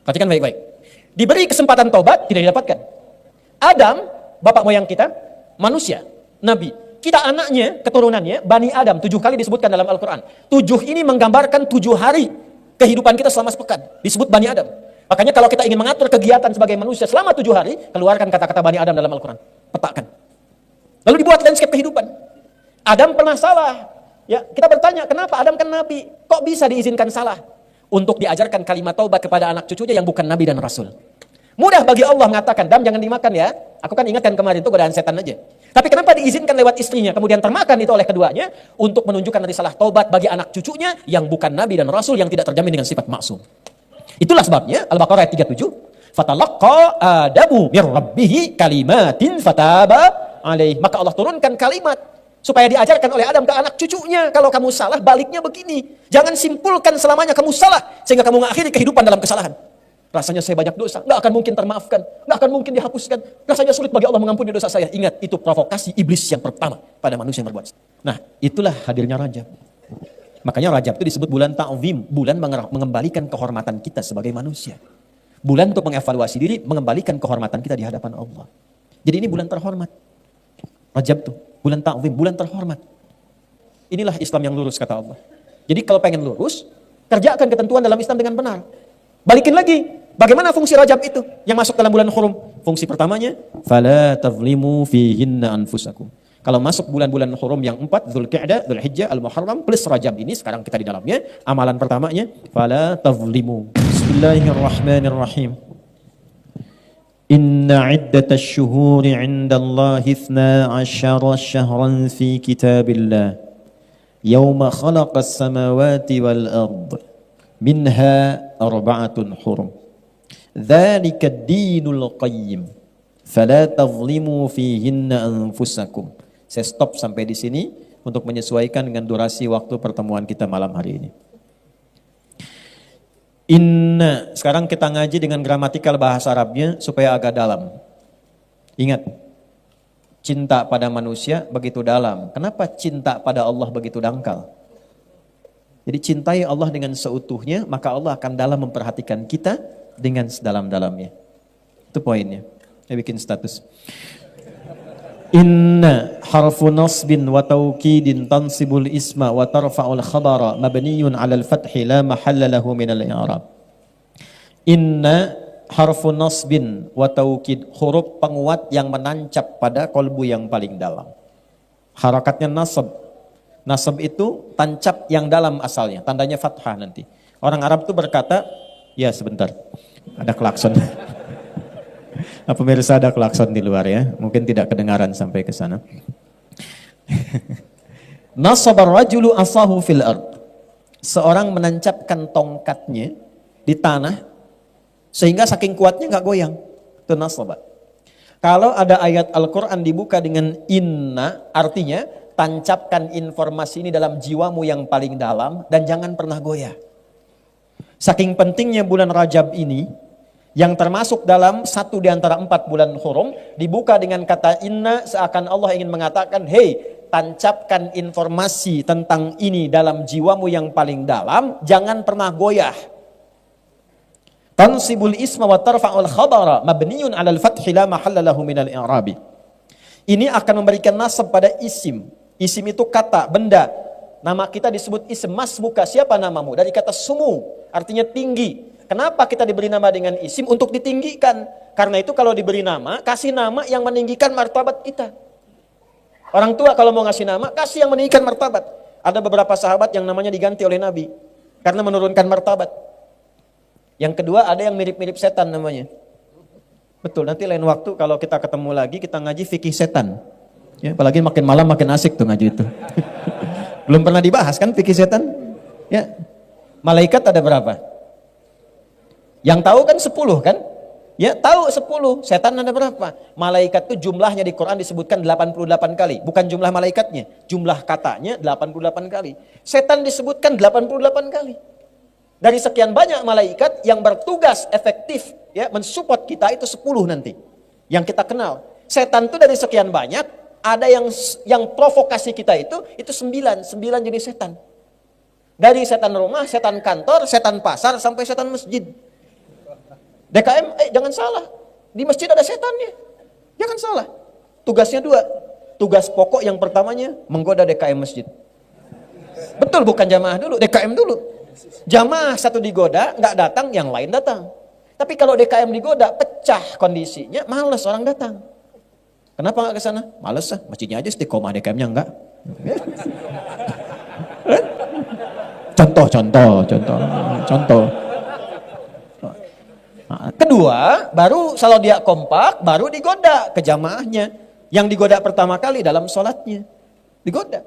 Perhatikan baik-baik. Diberi kesempatan taubat, tidak didapatkan. Adam, bapak moyang kita, manusia, nabi. Kita anaknya, keturunannya, Bani Adam, 7 kali disebutkan dalam Al-Quran. 7 ini menggambarkan 7 hari kehidupan kita selama sepekan. Disebut Bani Adam. Makanya kalau kita ingin mengatur kegiatan sebagai manusia selama 7 hari, keluarkan kata-kata Bani Adam dalam Al-Quran. Petakan. Lalu dibuat landscape kehidupan. Adam pernah salah. Ya, kita bertanya, kenapa Adam kan nabi? Kok bisa diizinkan salah? Untuk diajarkan kalimat taubat kepada anak cucunya yang bukan nabi dan rasul. Mudah bagi Allah mengatakan, Dam jangan dimakan ya. Aku kan ingatkan kemarin itu godaan setan aja. Tapi kenapa diizinkan lewat istrinya, kemudian termakan itu oleh keduanya? Untuk menunjukkan risalah taubat bagi anak cucunya yang bukan nabi dan rasul yang tidak terjamin dengan sifat maksum. Itulah sebabnya Al-Baqarah ayat 37. Fatalaqqa Adamu mir rabbih kalimatin fataba alaih. Maka Allah turunkan kalimat supaya diajarkan oleh Adam ke anak cucunya. Kalau kamu salah, baliknya begini. Jangan simpulkan selamanya kamu salah, sehingga kamu mengakhiri kehidupan dalam kesalahan. Rasanya saya banyak dosa, nggak akan mungkin termaafkan, nggak akan mungkin dihapuskan. Rasanya sulit bagi Allah mengampuni dosa saya. Ingat, itu provokasi iblis yang pertama pada manusia yang berbuat. Nah, itulah hadirnya Rajab. Makanya Rajab itu disebut bulan ta'zim, bulan mengembalikan kehormatan kita sebagai manusia. Bulan untuk mengevaluasi diri, mengembalikan kehormatan kita di hadapan Allah. Jadi ini bulan terhormat. Rajab tuh, bulan ta'zim, bulan terhormat. Inilah Islam yang lurus kata Allah. Jadi kalau pengen lurus, kerjakan ketentuan dalam Islam dengan benar. Balikin lagi, bagaimana fungsi Rajab itu yang masuk dalam bulan Hurum? Fungsi pertamanya, fala tazlimu fihinna anfusakum. Kalau masuk bulan-bulan Hurum yang 4, Dzulqa'dah, Dzulhijjah, Al-Muharram plus Rajab ini, sekarang kita di dalamnya, amalan pertamanya, fala tazlimu. Bismillahirrahmanirrahim. Inna iddatash syuhuri 'indallahi 12 syahran fi kitabillah. Yauma khalaqas samawati wal ard. Minha arba'atun hurum. Dzalika ad-dinul qayyim. Fala tazlimu fihinna anfusakum. Saya stop sampai di sini untuk menyesuaikan dengan durasi waktu pertemuan kita malam hari ini. Inna, sekarang kita ngaji dengan gramatikal bahasa Arabnya supaya agak dalam. Ingat, cinta pada manusia begitu dalam. Kenapa cinta pada Allah begitu dangkal? Jadi cintai Allah dengan seutuhnya, maka Allah akan dalam memperhatikan kita dengan sedalam-dalamnya. Itu poinnya. Saya bikin status. Inna harfu nasbin wa tawkidin tansibul isma wa tarfa'ul khabara mabniyun 'alal fathi la mahalla lahu minal i'rab. Inna harfu nasbin wa tawkid, huruf penguat yang menancap pada kolbu yang paling dalam. Harakatnya nasab. Nasab itu tancap yang dalam asalnya, tandanya fathah nanti. Orang Arab tuh berkata, ya sebentar, ada klakson. Pemirsa ada klakson di luar ya, mungkin tidak kedengaran sampai ke sana. Nasabar rajulu asahu fil ard. Seorang menancapkan tongkatnya di tanah sehingga saking kuatnya nggak goyang. Itu nasabah. Kalau ada ayat Al-Quran dibuka dengan inna, artinya tancapkan informasi ini dalam jiwamu yang paling dalam dan jangan pernah goyah. Saking pentingnya bulan Rajab ini, yang termasuk dalam satu di antara 4 bulan Hurum, dibuka dengan kata inna, seakan Allah ingin mengatakan, hei, tancapkan informasi tentang ini dalam jiwamu yang paling dalam, jangan pernah goyah. Tansibul isma wa tarfa'ul khabara mabniyun 'alal fathi la mahalla lahu minal i'rabi. Ini akan memberikan nasab pada isim. Isim itu kata, benda. Nama kita disebut isim. Masmuka, siapa namamu? Dari kata sumu, artinya tinggi. Kenapa kita diberi nama dengan isim? Untuk ditinggikan. Karena itu kalau diberi nama, kasih nama yang meninggikan martabat kita. Orang tua kalau mau ngasih nama, kasih yang meninggikan martabat. Ada beberapa sahabat yang namanya diganti oleh Nabi karena menurunkan martabat. Yang kedua ada yang mirip-mirip setan namanya. Betul, nanti lain waktu kalau kita ketemu lagi, kita ngaji fikih setan. Ya, apalagi makin malam makin asik tuh ngaji itu. Belum pernah dibahas kan fikih setan? Ya. Malaikat ada berapa? Yang tahu kan 10 kan? Ya tahu 10. Setan ada berapa? Malaikat itu jumlahnya di Quran disebutkan 88 kali. Bukan jumlah malaikatnya. Jumlah katanya 88 kali. Setan disebutkan 88 kali. Dari sekian banyak malaikat yang bertugas efektif ya mensupport kita itu 10 nanti. Yang kita kenal. Setan itu dari sekian banyak, ada yang provokasi kita itu 9 jenis setan. Dari setan rumah, setan kantor, setan pasar sampai setan masjid. DKM, jangan salah. Di masjid ada setannya. Jangan salah. Tugasnya dua. Tugas pokok yang pertamanya menggoda DKM masjid. Betul, bukan jamaah dulu, DKM dulu. Jamaah satu digoda, nggak datang, yang lain datang. Tapi kalau DKM digoda, pecah kondisinya, males orang datang. Kenapa nggak ke sana? Males lah, masjidnya aja istiqomah, DKM-nya enggak. Contoh. Nah, kedua, baru kalau dia kompak, baru digoda ke jamaahnya. Yang digoda pertama kali dalam sholatnya. Digoda.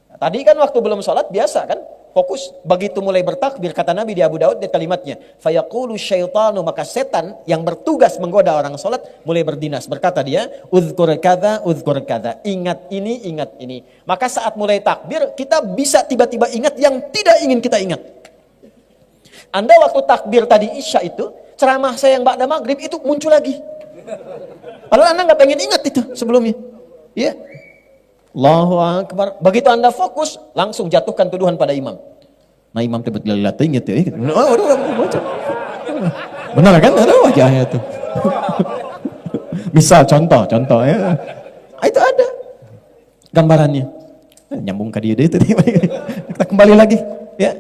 Nah, tadi kan waktu belum sholat biasa kan? Fokus. Begitu mulai bertakbir, kata Nabi di Abu Daud di kalimatnya. Fayaqulu syaitanu, maka setan yang bertugas menggoda orang sholat mulai berdinas. Berkata dia, uzkur kada. Ingat ini. Maka saat mulai takbir, kita bisa tiba-tiba ingat yang tidak ingin kita ingat. Anda waktu takbir tadi Isya itu, ceramah saya yang ba'da maghrib itu muncul lagi. Padahal Anda nggak pengen ingat itu sebelumnya. Ya. Allahu Akbar. Begitu Anda fokus, langsung jatuhkan tuduhan pada imam. Nah imam tiba-tiba ingat ya. Benar kan? Ada wajahnya tuh. Misal contoh ya. Itu ada gambarannya. Nyambung ke dia itu. Kita kembali lagi. Ya.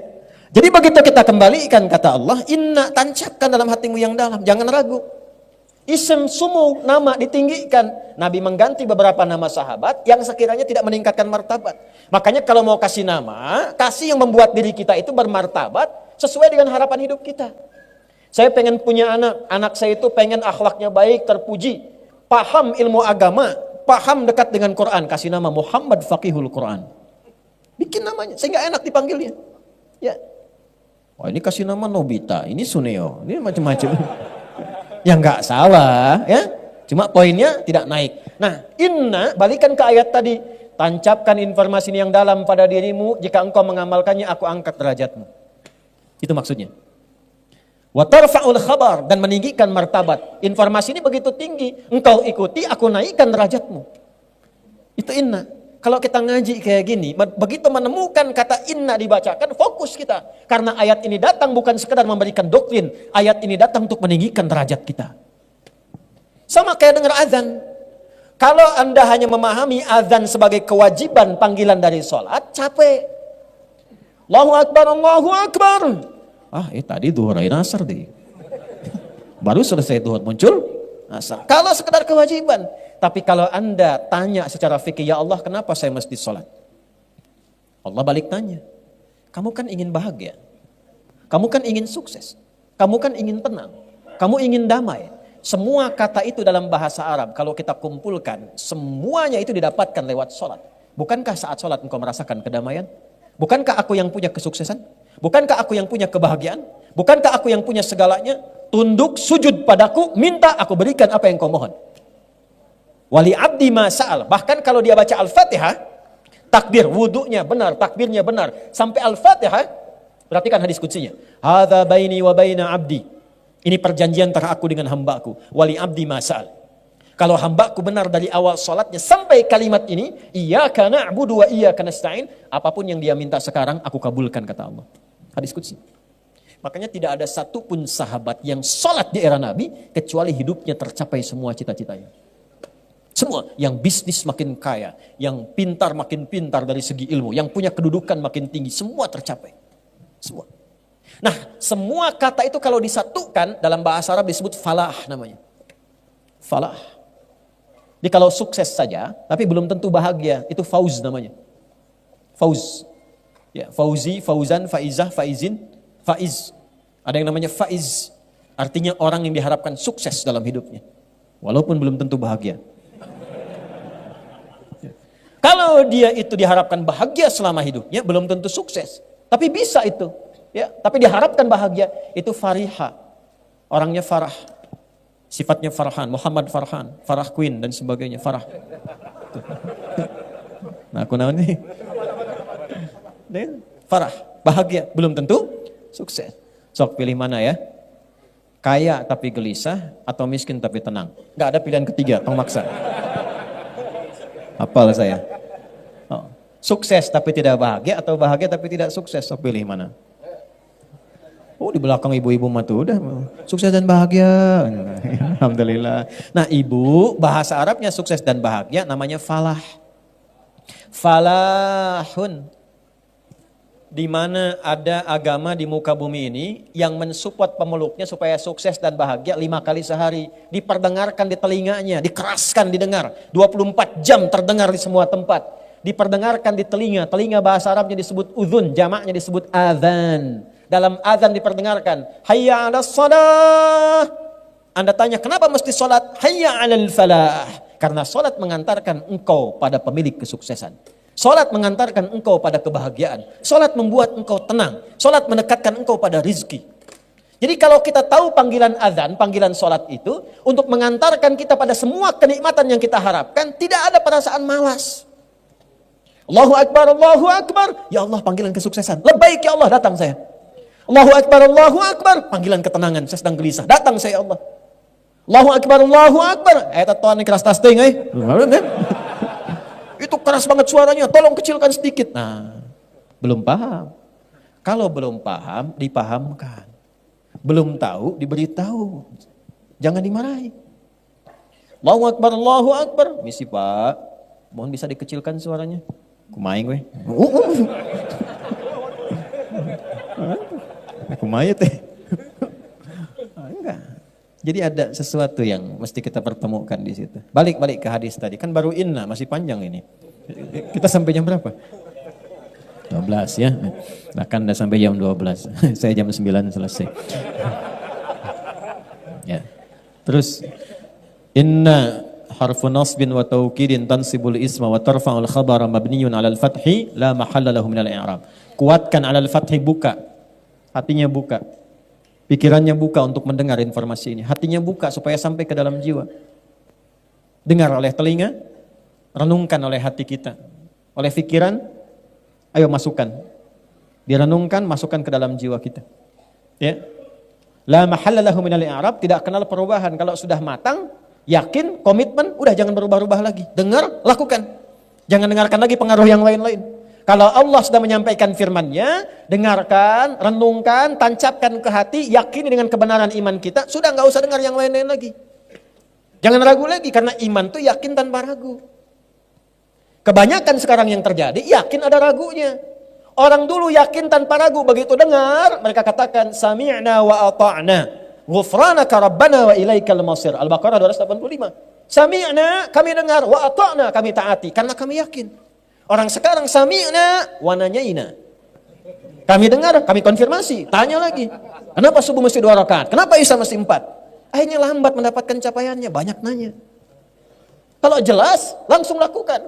Jadi begitu kita kembalikan kata Allah, inna, tancapkan dalam hatimu yang dalam, jangan ragu. Ism sumu, nama ditinggikan. Nabi mengganti beberapa nama sahabat yang sekiranya tidak meningkatkan martabat. Makanya kalau mau kasih nama, kasih yang membuat diri kita itu bermartabat sesuai dengan harapan hidup kita. Saya pengen punya anak saya itu pengen akhlaknya baik, terpuji, paham ilmu agama, paham dekat dengan Quran, kasih nama Muhammad Faqihul Quran. Bikin namanya, sehingga enak dipanggilnya. Ya. Oh ini kasih nama Nobita, ini Suneo, ini macam-macam. Ya nggak salah, ya. Cuma poinnya tidak naik. Nah, inna, balikan ke ayat tadi. Tancapkan informasi yang dalam pada dirimu, jika engkau mengamalkannya, aku angkat derajatmu. Itu maksudnya. Wa tarfa'ul khabar, dan meninggikan martabat. Informasi ini begitu tinggi, engkau ikuti, aku naikkan derajatmu. Itu inna. Kalau kita ngaji kayak gini, begitu menemukan kata inna dibacakan, fokus kita. Karena ayat ini datang bukan sekedar memberikan doktrin, ayat ini datang untuk meninggikan derajat kita. Sama kayak dengar azan. Kalau Anda hanya memahami azan sebagai kewajiban panggilan dari sholat, capek. Allahu Akbar, Allahu Akbar. Tadi duhur asar deh. Baru selesai duhur muncul asar. Kalau sekedar kewajiban. Tapi kalau Anda tanya secara fikih, ya Allah kenapa saya mesti sholat? Allah balik tanya. Kamu kan ingin bahagia. Kamu kan ingin sukses. Kamu kan ingin tenang. Kamu ingin damai. Semua kata itu dalam bahasa Arab, kalau kita kumpulkan, semuanya itu didapatkan lewat sholat. Bukankah saat sholat engkau merasakan kedamaian? Bukankah aku yang punya kesuksesan? Bukankah aku yang punya kebahagiaan? Bukankah aku yang punya segalanya? Tunduk, sujud padaku, minta aku berikan apa yang kau mohon. Wali abdi ma sa'al. Bahkan kalau dia baca Al-Fatihah, takbir, wudunya benar, takbirnya benar. Sampai Al-Fatihah, perhatikan hadis kutsinya. Hadza baini wa baina abdi. Ini perjanjian antara aku dengan hambaku. Wali abdi ma sa'al. Kalau hambaku benar dari awal sholatnya sampai kalimat ini, iyyaka na'budu wa iyyaka nasta'in, apapun yang dia minta sekarang, aku kabulkan, kata Allah. Hadis qudsi. Makanya tidak ada satupun sahabat yang sholat di era Nabi, kecuali hidupnya tercapai semua cita-citanya. Semua, yang bisnis makin kaya, yang pintar makin pintar dari segi ilmu, yang punya kedudukan makin tinggi, semua tercapai. Semua. Nah, semua kata itu kalau disatukan dalam bahasa Arab disebut falah namanya. Falah. Jadi kalau sukses saja, tapi belum tentu bahagia, itu fauz namanya. Fauz. Ya, fauzi, fauzan, faizah, faizin, faiz. Ada yang namanya faiz. Artinya orang yang diharapkan sukses dalam hidupnya. Walaupun belum tentu bahagia. Kalau dia itu diharapkan bahagia selama hidupnya, belum tentu sukses. Tapi bisa itu. Ya, tapi diharapkan bahagia, itu fariha. Orangnya farah. Sifatnya Farhan, Muhammad Farhan, Farah Queen dan sebagainya, Farah. Nah, aku namanya nih. Farah, bahagia, belum tentu sukses. Sok pilih mana ya? Kaya tapi gelisah atau miskin tapi tenang? Gak ada pilihan ketiga, tong maksa. Hafal saya. Sukses tapi tidak bahagia atau bahagia tapi tidak sukses, sok pilih mana? Oh, di belakang ibu-ibu mah tuh udah sukses dan bahagia. Alhamdulillah. Nah, ibu bahasa Arabnya sukses dan bahagia namanya falah. Falahun. Di mana ada agama di muka bumi ini yang mensupport pemeluknya supaya sukses dan bahagia 5 kali sehari. Diperdengarkan di telinganya, dikeraskan didengar. 24 jam terdengar di semua tempat. Diperdengarkan di telinga. Telinga bahasa Arabnya disebut udhun, jamaknya disebut adhan. Dalam adhan diperdengarkan, hayya 'alas shalah. Anda tanya, kenapa mesti sholat? Hayya 'alal falah. Karena sholat mengantarkan engkau pada pemilik kesuksesan. Sholat mengantarkan engkau pada kebahagiaan. Sholat membuat engkau tenang. Sholat mendekatkan engkau pada rizki. Jadi kalau kita tahu panggilan azan, panggilan sholat itu untuk mengantarkan kita pada semua kenikmatan yang kita harapkan, tidak ada perasaan malas. Allahu Akbar, Allahu Akbar. Ya Allah, panggilan kesuksesan. Labbaik ya Allah, datang saya. Allahu Akbar, Allahu Akbar. Panggilan ketenangan, saya sedang gelisah. Datang saya ya Allah. Allahu Akbar, Allahu Akbar. Ayat Tuhan ini keras tasting, Itu keras banget suaranya, tolong kecilkan sedikit. Nah, belum paham. Kalau belum paham, dipahamkan. Belum tahu, diberitahu. Jangan dimarahi. Allahu Akbar, Allahu Akbar. Misi Pak, mohon bisa dikecilkan suaranya. Kumain gue. Kumain teh. Enggak. Jadi ada sesuatu yang mesti kita pertemukan di situ. Balik ke hadis tadi. Kan baru inna, masih panjang ini. Kita sampai jam berapa? 12 ya. Bahkan udah sampai jam 12. Saya jam 9 selesai. Ya. Terus inna harfu nasbin wa taukidin tansibul isma wa tarfa'ul khabara mabniyun 'alal fathi la mahalla lahu minal i'rab. Kuatkan 'alal fathi, buka. Hatinya buka. Pikirannya buka untuk mendengar informasi ini. Hatinya buka supaya sampai ke dalam jiwa. Dengar oleh telinga, renungkan oleh hati kita. Oleh pikiran, ayo masukkan. Direnungkan, masukkan ke dalam jiwa kita. Ya. La mahalla lahu minal i'rab, tidak kenal perubahan. Kalau sudah matang, yakin, komitmen, udah jangan berubah-ubah lagi. Dengar, lakukan. Jangan dengarkan lagi pengaruh yang lain-lain. Kalau Allah sudah menyampaikan firman-Nya, dengarkan, renungkan, tancapkan ke hati, yakini dengan kebenaran iman kita, sudah nggak usah dengar yang lain-lain lagi. Jangan ragu lagi, karena iman itu yakin tanpa ragu. Kebanyakan sekarang yang terjadi, yakin ada ragunya. Orang dulu yakin tanpa ragu, begitu dengar, mereka katakan, sami'na wa ata'na, ghufranaka rabbana wa ilaikal masir. Al-Baqarah 285. Sami'na, kami dengar, wa ata'na, kami taati, karena kami yakin. Orang sekarang sami'na wa nanyaina. Kami dengar, kami konfirmasi, tanya lagi. Kenapa subuh mesti 2 rakaat? Kenapa isya mesti 4? Akhirnya lambat mendapatkan capaiannya, banyak nanya. Kalau jelas, langsung lakukan.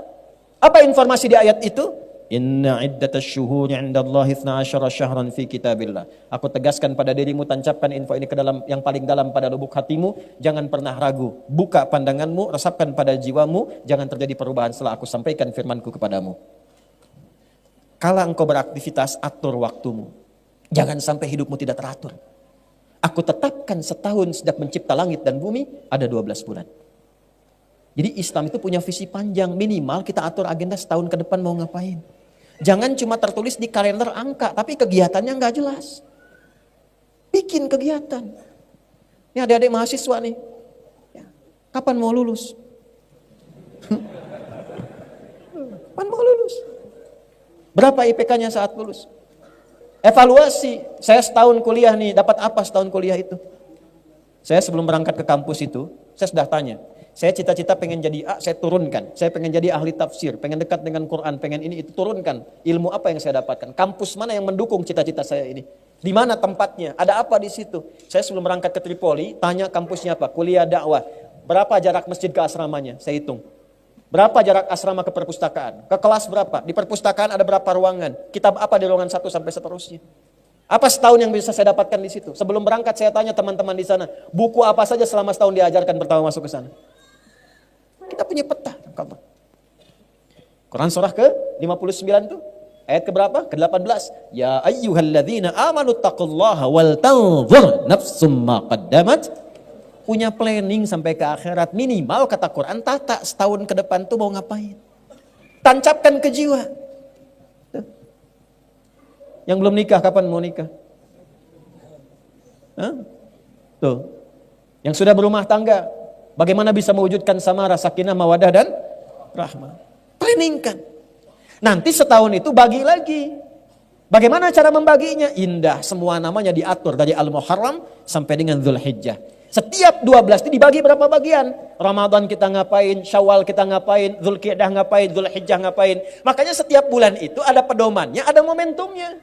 Apa informasi di ayat itu? Inna iddatash syuhuri 'indallahi 12 syahran fi kitabillah. Aku tegaskan pada dirimu, tancapkan info ini ke dalam yang paling dalam pada lubuk hatimu, jangan pernah ragu. Buka pandanganmu, resapkan pada jiwamu, jangan terjadi perubahan setelah aku sampaikan firmanku kepadamu. Kala engkau beraktivitas, atur waktumu. Jangan sampai hidupmu tidak teratur. Aku tetapkan setahun sejak mencipta langit dan bumi, ada 12 bulan. Jadi Islam itu punya visi panjang, minimal kita atur agenda setahun ke depan mau ngapain. Jangan cuma tertulis di kalender angka, tapi kegiatannya nggak jelas. Bikin kegiatan. Ini adik-adik mahasiswa nih, ya, kapan mau lulus? Kapan mau lulus? Berapa IPK-nya saat lulus? Evaluasi, saya setahun kuliah nih, dapat apa setahun kuliah itu? Saya sebelum berangkat ke kampus itu, saya sudah tanya. Saya cita-cita pengen jadi A, saya turunkan. Saya pengen jadi ahli tafsir, pengen dekat dengan Quran, pengen ini itu, turunkan. Ilmu apa yang saya dapatkan? Kampus mana yang mendukung cita-cita saya ini? Di mana tempatnya? Ada apa di situ? Saya sebelum berangkat ke Tripoli, tanya kampusnya apa? Kuliah dakwah. Berapa jarak masjid ke asramanya? Saya hitung. Berapa jarak asrama ke perpustakaan? Ke kelas berapa? Di perpustakaan ada berapa ruangan? Kitab apa di ruangan 1 sampai seterusnya? Apa setahun yang bisa saya dapatkan di situ? Sebelum berangkat saya tanya teman-teman di sana, buku apa saja selama setahun diajarkan pertama masuk ke sana? Kita punya peta. Quran surah ke-59 itu ayat ke-berapa? Ke-18. Ya ayyuhalladzina amanu taqullaha wal tanzur nafsum ma qaddamat. Punya planning sampai ke akhirat. Minimal kata Quran, tata setahun ke depan tuh mau ngapain. Tancapkan ke jiwa. Tuh. Yang belum nikah, kapan mau nikah? Hah? Tuh. Yang sudah berumah tangga, bagaimana bisa mewujudkan samara, sakinah, mawadah dan rahmah? Planningkan. Nanti setahun itu bagi lagi. Bagaimana cara membaginya? Indah, semua namanya diatur dari Al-Muharram sampai dengan Dzulhijjah. Setiap 12 itu dibagi berapa bagian? Ramadan kita ngapain, Syawal kita ngapain, Dzulqa'dah ngapain, Dzulhijjah ngapain. Makanya setiap bulan itu ada pedomannya, ada momentumnya.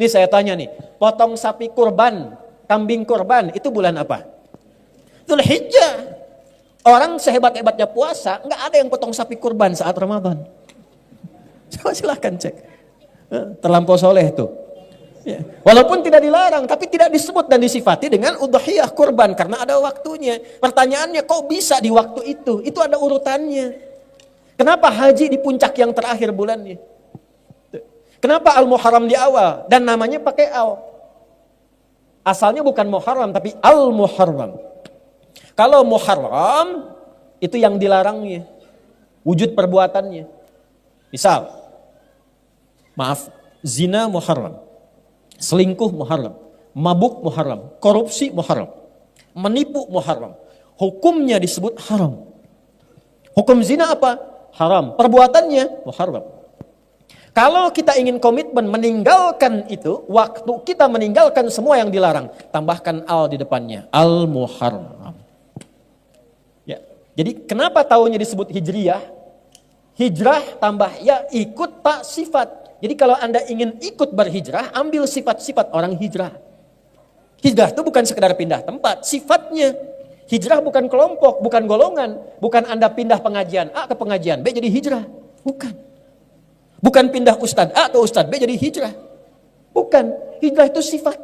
Nih saya tanya nih, potong sapi kurban, kambing kurban, itu bulan apa? Dzulhijjah. Orang sehebat-hebatnya puasa, nggak ada yang potong sapi kurban saat Ramadan. Coba silahkan cek. Terlampau soleh tuh. Ya. Walaupun tidak dilarang, tapi tidak disebut dan disifati dengan udhiyah kurban karena ada waktunya. Pertanyaannya, kok bisa di waktu itu? Itu ada urutannya. Kenapa haji di puncak yang terakhir bulannya? Kenapa Al-Muharram di awal dan namanya pakai al? Asalnya bukan Muharram tapi Al-Muharram. Kalau Muharram itu yang dilarangnya, wujud perbuatannya. Misal, maaf, zina Muharram. Selingkuh Muharram, mabuk Muharram, korupsi Muharram, menipu Muharram. Hukumnya disebut haram. Hukum zina apa? Haram. Perbuatannya Muharram. Kalau kita ingin komitmen meninggalkan itu, waktu kita meninggalkan semua yang dilarang, tambahkan al di depannya, Al-Muharram. Ya. Jadi kenapa tahunnya disebut Hijriyah? Hijrah tambah ya, ikut tak sifat. Jadi kalau Anda ingin ikut berhijrah, ambil sifat-sifat orang hijrah. Hijrah itu bukan sekedar pindah tempat, sifatnya. Hijrah bukan kelompok, bukan golongan. Bukan Anda pindah pengajian A ke pengajian B jadi hijrah. Bukan. Bukan pindah ustadz A ke ustadz B jadi hijrah. Bukan. Hijrah itu sifat.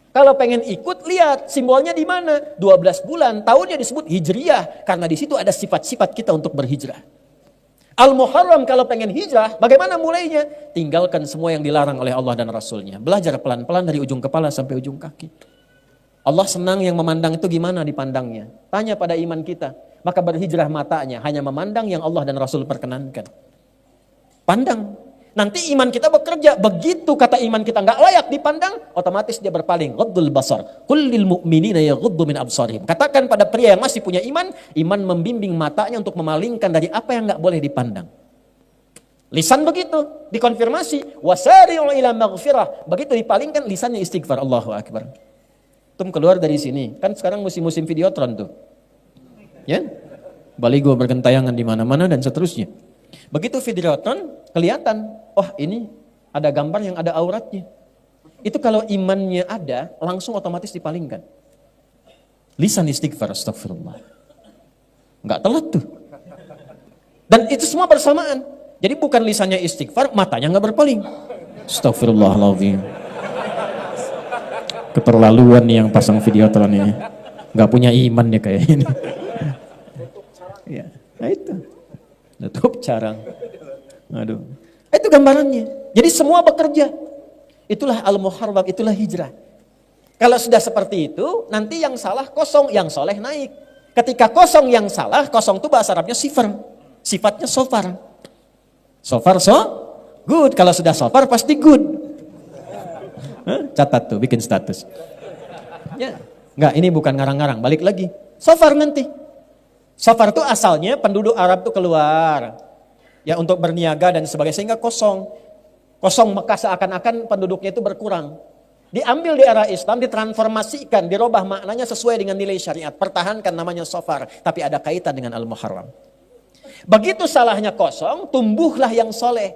Kalau pengen ikut, lihat simbolnya di mana. 12 bulan, tahunnya disebut Hijriyah. Karena di situ ada sifat-sifat kita untuk berhijrah. Al-Muharram kalau pengen hijrah, bagaimana mulainya? Tinggalkan semua yang dilarang oleh Allah dan Rasulnya. Belajar pelan-pelan dari ujung kepala sampai ujung kaki. Allah senang yang memandang itu gimana dipandangnya. Tanya pada iman kita. Maka berhijrah matanya, hanya memandang yang Allah dan Rasul perkenankan. Pandang. Nanti iman kita bekerja. Begitu kata iman kita nggak layak dipandang, otomatis dia berpaling. Ghaddul basar. Qul lil mu'minina yaghuddu min absarihim. Katakan pada pria yang masih punya iman, iman membimbing matanya untuk memalingkan dari apa yang nggak boleh dipandang. Lisan begitu, dikonfirmasi. Wasari'u ila maghfirah. Begitu dipalingkan, lisannya istighfar. Allahu Akbar. Tum keluar dari sini. Kan sekarang musim-musim videotron tuh. Ya? Baligo bergentayangan di mana-mana dan seterusnya. Begitu videotron, kelihatan, oh ini ada gambar yang ada auratnya. Itu kalau imannya ada, langsung otomatis dipalingkan. Lisan istighfar, astagfirullah. Enggak telat tuh. Dan itu semua bersamaan. Jadi bukan lisannya istighfar, matanya enggak berpaling. Astagfirullahaladzim. Keterlaluan nih yang pasang videotron ini. Enggak punya iman nih kayak ini. Ya, nah itu. Tutup carang. Aduh. Itu gambarannya. Jadi semua bekerja. Itulah Al-Muharram, itulah hijrah. Kalau sudah seperti itu, nanti yang salah kosong, yang soleh naik. Ketika kosong yang salah, kosong itu bahasa Arabnya sifar. Sifatnya sofar. Sofar so good. Kalau sudah sofar pasti good. Catat tuh, bikin status. Ya. Enggak, ini bukan ngarang-ngarang. Balik lagi. Sofar nanti. Safar itu asalnya penduduk Arab itu keluar ya untuk berniaga dan sebagainya sehingga kosong. Kosong Mekah seakan-akan penduduknya itu berkurang. Diambil di era Islam, ditransformasikan, dirubah maknanya sesuai dengan nilai syariat. Pertahankan namanya Safar, tapi ada kaitan dengan Al-Muharram. Begitu salahnya kosong, tumbuhlah yang soleh.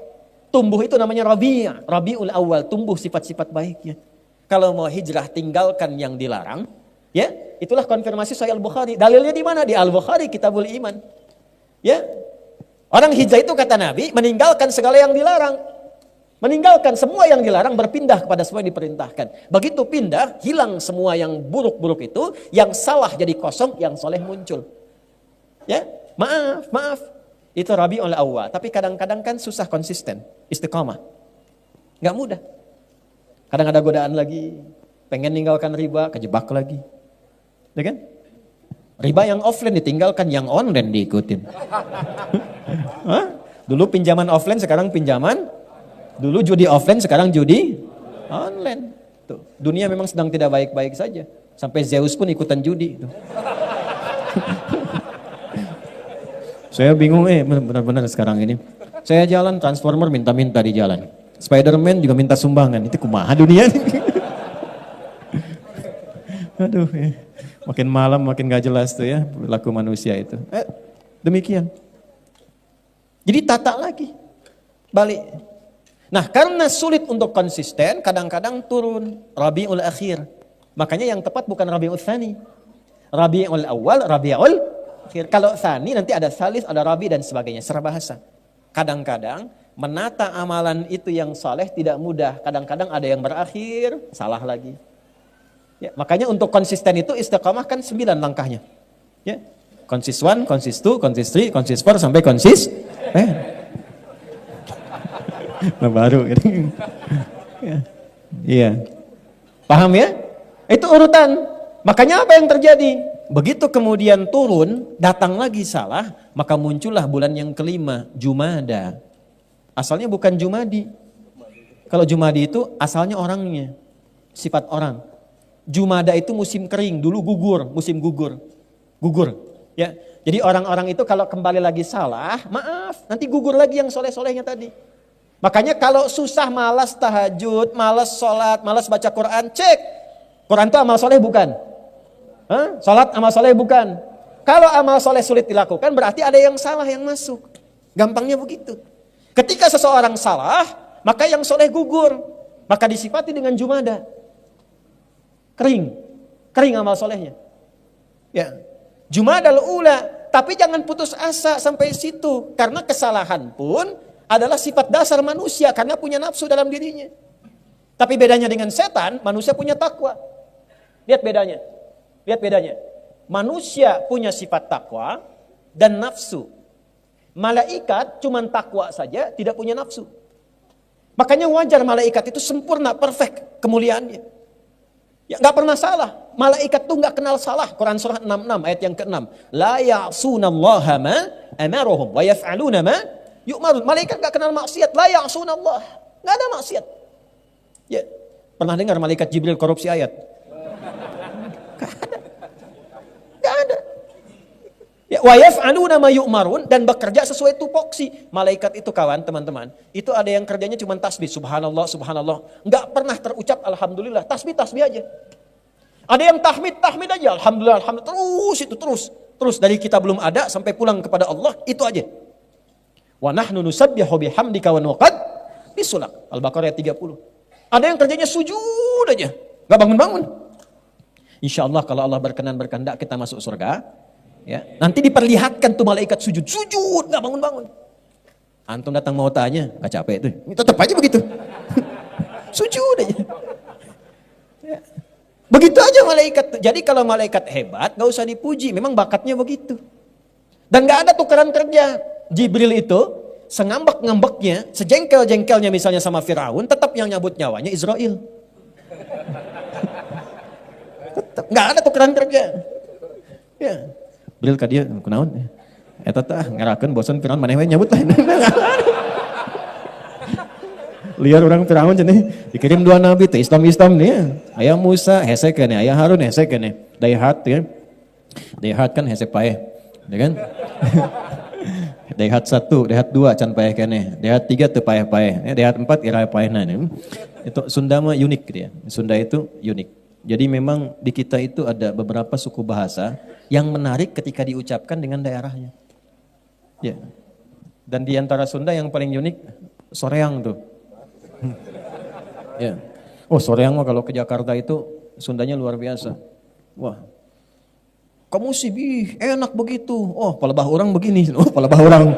Tumbuh itu namanya Rabi', Rabiul Awal, tumbuh sifat-sifat baiknya. Kalau mau hijrah tinggalkan yang dilarang. Ya, itulah konfirmasi Sahih Al-Bukhari. Dalilnya di mana? Di Al-Bukhari, Kitabul Iman. Ya. Orang hijrah itu kata Nabi, meninggalkan segala yang dilarang. Meninggalkan semua yang dilarang, berpindah kepada semua yang diperintahkan. Begitu pindah, hilang semua yang buruk-buruk itu, yang salah jadi kosong, yang soleh muncul. Ya, maaf. Itu Rabiul Awwal. Tapi kadang-kadang kan susah konsisten, istiqamah. Nggak mudah. Kadang ada godaan lagi, pengen ninggalkan riba, kejebak lagi. Ya kan? Riba yang offline ditinggalkan, yang online diikutin. Hah? Dulu pinjaman offline, sekarang pinjaman. Dulu judi offline, sekarang judi online. Tuh. Dunia memang sedang tidak baik-baik saja. Sampai Zeus pun ikutan judi. Saya bingung benar-benar sekarang ini. Saya jalan Transformer minta-minta di jalan. Spider-Man juga minta sumbangan. Itu kumaha dunia nih. Aduh, makin malam makin gak jelas tuh ya perilaku manusia itu. Demikian. Jadi tata lagi. Balik. Nah, karena sulit untuk konsisten, kadang-kadang turun Rabiul Akhir. Makanya yang tepat bukan Rabiul Tsani. Rabiul Awal, Rabiul Akhir. Kalau Tsani nanti ada Salis, ada Rabi dan sebagainya, secara bahasa. Kadang-kadang menata amalan itu yang saleh tidak mudah. Kadang-kadang ada yang berakhir, salah lagi. Ya, makanya untuk konsisten itu istiqamah kan 9 langkahnya. Ya. Konsis 1, konsis 2, konsis 3, konsis 4 sampai konsis. Baru gitu. Ya. Iya. Paham ya? Itu urutan. Makanya apa yang terjadi? Begitu kemudian turun, datang lagi salah, maka muncullah bulan yang kelima, Jumada. Asalnya bukan Jumadi. Kalau Jumadi itu asalnya orangnya, sifat orang. Jumada itu musim kering, dulu gugur, musim gugur. Gugur, ya. Jadi orang-orang itu kalau kembali lagi salah, maaf, nanti gugur lagi yang soleh-solehnya tadi. Makanya kalau susah, malas tahajud, malas sholat, malas baca Quran, cek. Quran itu amal soleh bukan? Sholat amal soleh bukan? Kalau amal soleh sulit dilakukan, berarti ada yang salah yang masuk. Gampangnya begitu. Ketika seseorang salah, maka yang soleh gugur. Maka disifati dengan Jumada. Kering amal solehnya. Ya. Jumadal ula, tapi jangan putus asa sampai situ. Karena kesalahan pun adalah sifat dasar manusia karena punya nafsu dalam dirinya. Tapi bedanya dengan setan, manusia punya takwa. Lihat bedanya. Lihat bedanya. Manusia punya sifat takwa dan nafsu. Malaikat cuman takwa saja, tidak punya nafsu. Makanya wajar malaikat itu sempurna, perfect kemuliaannya. Ya, gak pernah salah. Malaikat tuh gak kenal salah. Quran surah 66 ayat yang ke-6. La ya'sunallaha ma amaruhum wa yaf'aluna ma yu'marun. Malaikat gak kenal maksiat. La ya'sunallah. Gak ada maksiat. Ya, pernah dengar malaikat Jibril korupsi ayat? Gak ada. Ya, wa yaf'aluna ma yu'marun, dan bekerja sesuai tupoksi. Malaikat itu kawan, teman-teman, itu ada yang kerjanya cuma tasbih, subhanallah, subhanallah. Enggak pernah terucap alhamdulillah, tasbih aja. Ada yang tahmid aja, alhamdulillah, alhamdulillah, terus dari kita belum ada sampai pulang kepada Allah, itu aja. Wa nahnu nusabbihu bihamdika wa nuqaddisu lak. Al-Baqarah ayat 30. Ada yang kerjanya sujud aja, enggak bangun-bangun. Insyaallah kalau Allah berkenan-berkehendak kita masuk surga, ya, nanti diperlihatkan tuh malaikat sujud, nggak bangun-bangun. Antum datang mau tanya, nggak capek tuh, tetap aja begitu, sujud aja. Ya. Begitu aja malaikat. Jadi kalau malaikat hebat, nggak usah dipuji, memang bakatnya begitu. Dan nggak ada tukeran kerja. Jibril itu sengambek-ngambeknya, sejengkel-jengkelnya misalnya sama Firaun, tetap yang nyabut nyawanya Israel. Tetap nggak ada tukeran kerja. Ya. Bril ka dia kunaon? Eta teh ngarakeun bosan Firaun maneh we nyebut lain. Liar orang Firaun cenah dikirim 2 nabi teh Islam nih. Aya Musa hese keneh, aya Harun hese keneh. Daihat ya. Daihat kan hese paeh. Ya kan? Daihat 1, Daihat 2 can paeh keneh. Daihat 3 teu paeh-paeh. Daihat 4 ira paehna. Itu Sunda mah unik dia. Sunda itu unik. Jadi memang di kita itu ada beberapa suku bahasa yang menarik ketika diucapkan dengan daerahnya. Ya. Dan di antara Sunda yang paling unik, soreang tuh. Ya. Oh, soreang mah kalau ke Jakarta itu Sundanya luar biasa. Wah. Kamu sih enak begitu. Oh, palebah orang begini. Oh, palebah orang.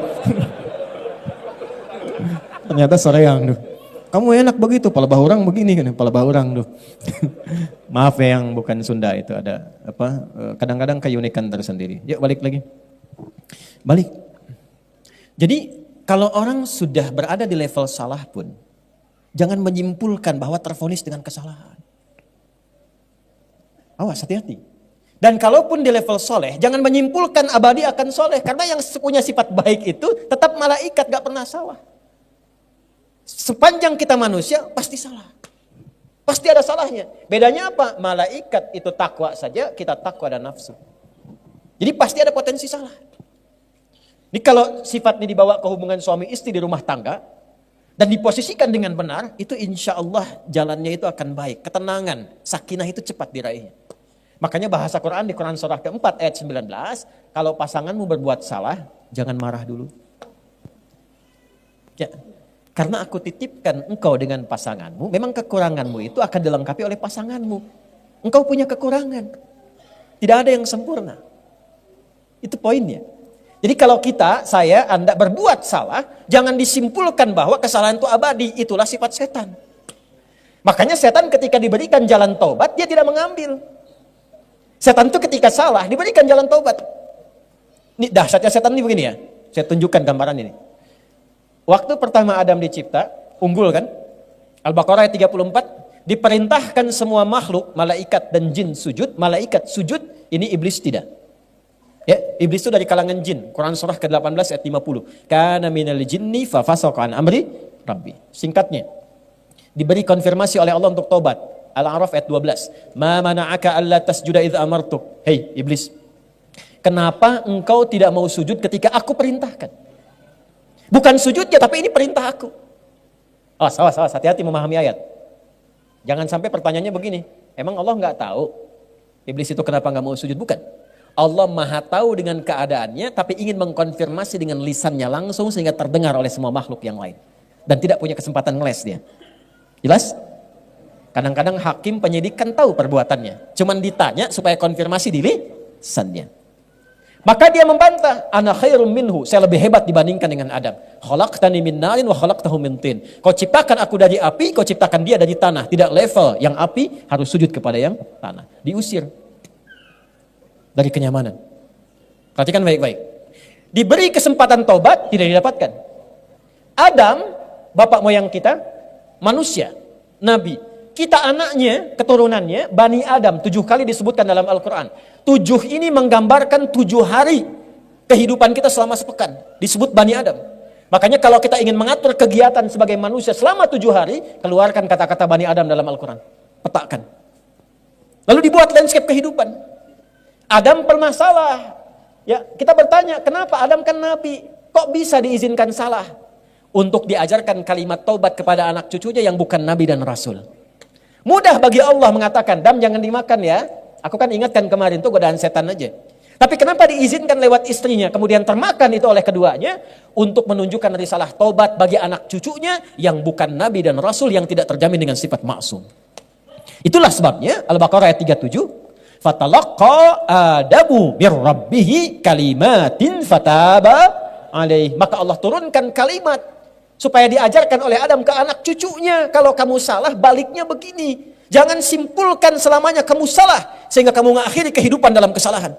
Ternyata soreang tuh. Kamu enak begitu, palebah orang begini kan, palebah orang tuh. Maaf ya yang bukan Sunda itu ada apa? Kadang-kadang keunikan tersendiri. Yuk balik lagi. Balik. Jadi kalau orang sudah berada di level salah pun, jangan menyimpulkan bahwa tervonis dengan kesalahan. Awas, hati-hati. Dan kalaupun di level soleh, jangan menyimpulkan abadi akan soleh. Karena yang punya sifat baik itu tetap malaikat, gak pernah salah. Sepanjang kita manusia, pasti salah. Pasti ada salahnya. Bedanya apa? Malaikat itu takwa saja, kita takwa dan nafsu. Jadi pasti ada potensi salah. Jadi kalau sifatnya dibawa ke hubungan suami istri di rumah tangga, dan diposisikan dengan benar, itu insya Allah jalannya itu akan baik. Ketenangan, sakinah itu cepat diraihnya. Makanya bahasa Quran di Quran surah keempat ayat 19, kalau pasanganmu berbuat salah, jangan marah dulu. Ya, karena aku titipkan engkau dengan pasanganmu, memang kekuranganmu itu akan dilengkapi oleh pasanganmu. Engkau punya kekurangan. Tidak ada yang sempurna. Itu poinnya. Jadi kalau kita, saya, Anda berbuat salah, jangan disimpulkan bahwa kesalahan itu abadi. Itulah sifat setan. Makanya setan ketika diberikan jalan taubat, dia tidak mengambil. Setan itu ketika salah, diberikan jalan taubat. Ini dahsyatnya setan ini begini ya. Saya tunjukkan gambaran ini. Waktu pertama Adam dicipta, unggul kan? Al-Baqarah ayat 34, diperintahkan semua makhluk, malaikat dan jin sujud. Malaikat sujud, ini iblis tidak. Ya, iblis itu dari kalangan jin. Quran surah ke-18 ayat 50. Kana minal jinni fa fasaqa an amri rabbi. Singkatnya, diberi konfirmasi oleh Allah untuk taubat. Al-A'raf ayat 12. Ma mana'aka alla tasjuda idza amartuk. Hei iblis, kenapa engkau tidak mau sujud ketika aku perintahkan? Bukan sujudnya, tapi ini perintah aku. Oh, salah, hati-hati memahami ayat. Jangan sampai pertanyaannya begini, emang Allah nggak tahu iblis itu kenapa nggak mau sujud? Bukan. Allah maha tahu dengan keadaannya, tapi ingin mengkonfirmasi dengan lisannya langsung sehingga terdengar oleh semua makhluk yang lain. Dan tidak punya kesempatan ngeles dia. Jelas? Kadang-kadang hakim penyidik kan tahu perbuatannya. Cuman ditanya supaya konfirmasi di lisannya. Maka dia membantah, ana khairum minhu, saya lebih hebat dibandingkan dengan Adam. Khalaqtani min narin wa khalaqtahu min tin. Kau ciptakan aku dari api, kau ciptakan dia dari tanah. Tidak level, yang api harus sujud kepada yang tanah. Diusir dari kenyamanan. Perhatikan baik-baik. Diberi kesempatan taubat, tidak didapatkan. Adam, bapak moyang kita, manusia, nabi. Kita anaknya, keturunannya, Bani Adam, 7 kali disebutkan dalam Al-Quran. 7 ini menggambarkan 7 hari kehidupan kita selama sepekan. Disebut Bani Adam. Makanya kalau kita ingin mengatur kegiatan sebagai manusia selama 7 hari, keluarkan kata-kata Bani Adam dalam Al-Quran. Petakan. Lalu dibuat landscape kehidupan. Adam pernah salah. Ya, kita bertanya, kenapa Adam kan nabi? Kok bisa diizinkan salah? Untuk diajarkan kalimat taubat kepada anak cucunya yang bukan nabi dan rasul. Mudah bagi Allah mengatakan, Adam jangan dimakan ya. Aku kan ingatkan kemarin itu godaan setan aja. Tapi kenapa diizinkan lewat istrinya, kemudian termakan itu oleh keduanya, untuk menunjukkan risalah taubat bagi anak cucunya yang bukan nabi dan rasul yang tidak terjamin dengan sifat maksum. Itulah sebabnya Al-Baqarah ayat 37, Fatalaqqa Adamu mir rabbih kalimatin fataba alaih. Maka Allah turunkan kalimat supaya diajarkan oleh Adam ke anak cucunya. Kalau kamu salah, baliknya begini. Jangan simpulkan selamanya kamu salah sehingga kamu mengakhiri kehidupan dalam kesalahan.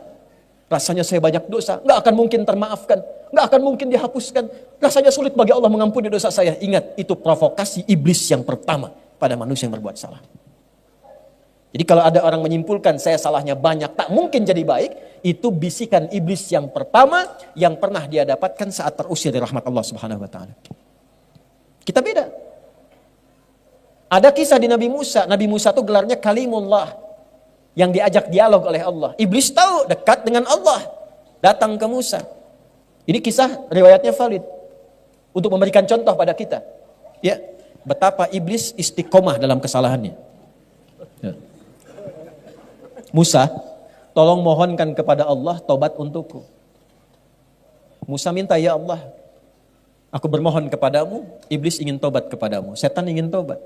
Rasanya saya banyak dosa, nggak akan mungkin termaafkan, nggak akan mungkin dihapuskan. Rasanya sulit bagi Allah mengampuni dosa saya. Ingat, itu provokasi iblis yang pertama pada manusia yang berbuat salah. Jadi kalau ada orang menyimpulkan saya salahnya banyak, tak mungkin jadi baik, itu bisikan iblis yang pertama yang pernah dia dapatkan saat terusir dari rahmat Allah Subhanahu wa taala. Kita beda. Ada kisah di Nabi Musa. Nabi Musa itu gelarnya Kalimullah, yang diajak dialog oleh Allah. Iblis tahu dekat dengan Allah, datang ke Musa. Ini kisah riwayatnya valid untuk memberikan contoh pada kita. Ya, betapa iblis istiqomah dalam kesalahannya. Ya. Musa, tolong mohonkan kepada Allah tobat untukku. Musa minta, ya Allah, aku bermohon kepadamu, iblis ingin tobat kepadamu, setan ingin tobat.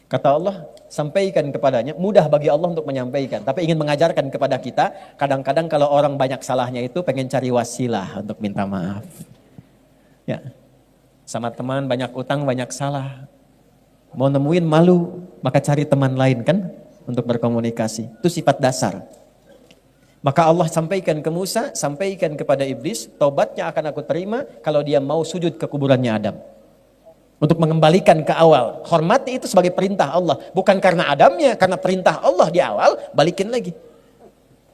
Kata Allah, sampaikan kepadanya. Mudah bagi Allah untuk menyampaikan, tapi ingin mengajarkan kepada kita, kadang-kadang kalau orang banyak salahnya itu pengen cari wasilah untuk minta maaf. Ya, sama teman banyak utang, banyak salah, mau nemuin malu, maka cari teman lain kan untuk berkomunikasi. Itu sifat dasar. Maka Allah sampaikan ke Musa, sampaikan kepada iblis, tobatnya akan aku terima kalau dia mau sujud ke kuburannya Adam. Untuk mengembalikan ke awal. Hormati itu sebagai perintah Allah. Bukan karena Adamnya, karena perintah Allah di awal, balikin lagi.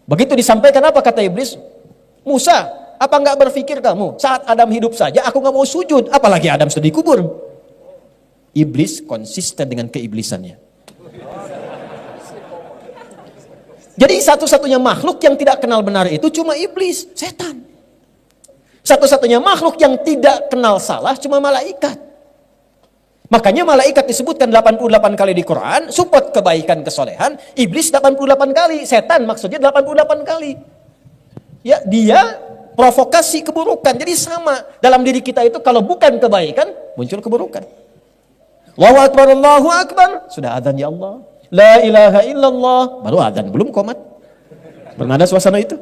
Begitu disampaikan, apa kata iblis? Musa, apa enggak berpikir kamu? Saat Adam hidup saja aku enggak mau sujud, apalagi Adam sudah dikubur. Iblis konsisten dengan keiblisannya. Jadi satu-satunya makhluk yang tidak kenal benar itu cuma iblis, setan. Satu-satunya makhluk yang tidak kenal salah cuma malaikat. Makanya malaikat disebutkan 88 kali di Quran, support kebaikan kesolehan, iblis 88 kali, setan maksudnya 88 kali. Ya, dia provokasi keburukan. Jadi sama dalam diri kita itu kalau bukan kebaikan, muncul keburukan. Allahu Akbar, Allahu Akbar, sudah adzan ya Allah. La ilaha illallah, baru adzan, belum qomat. Pernah ada suasana itu?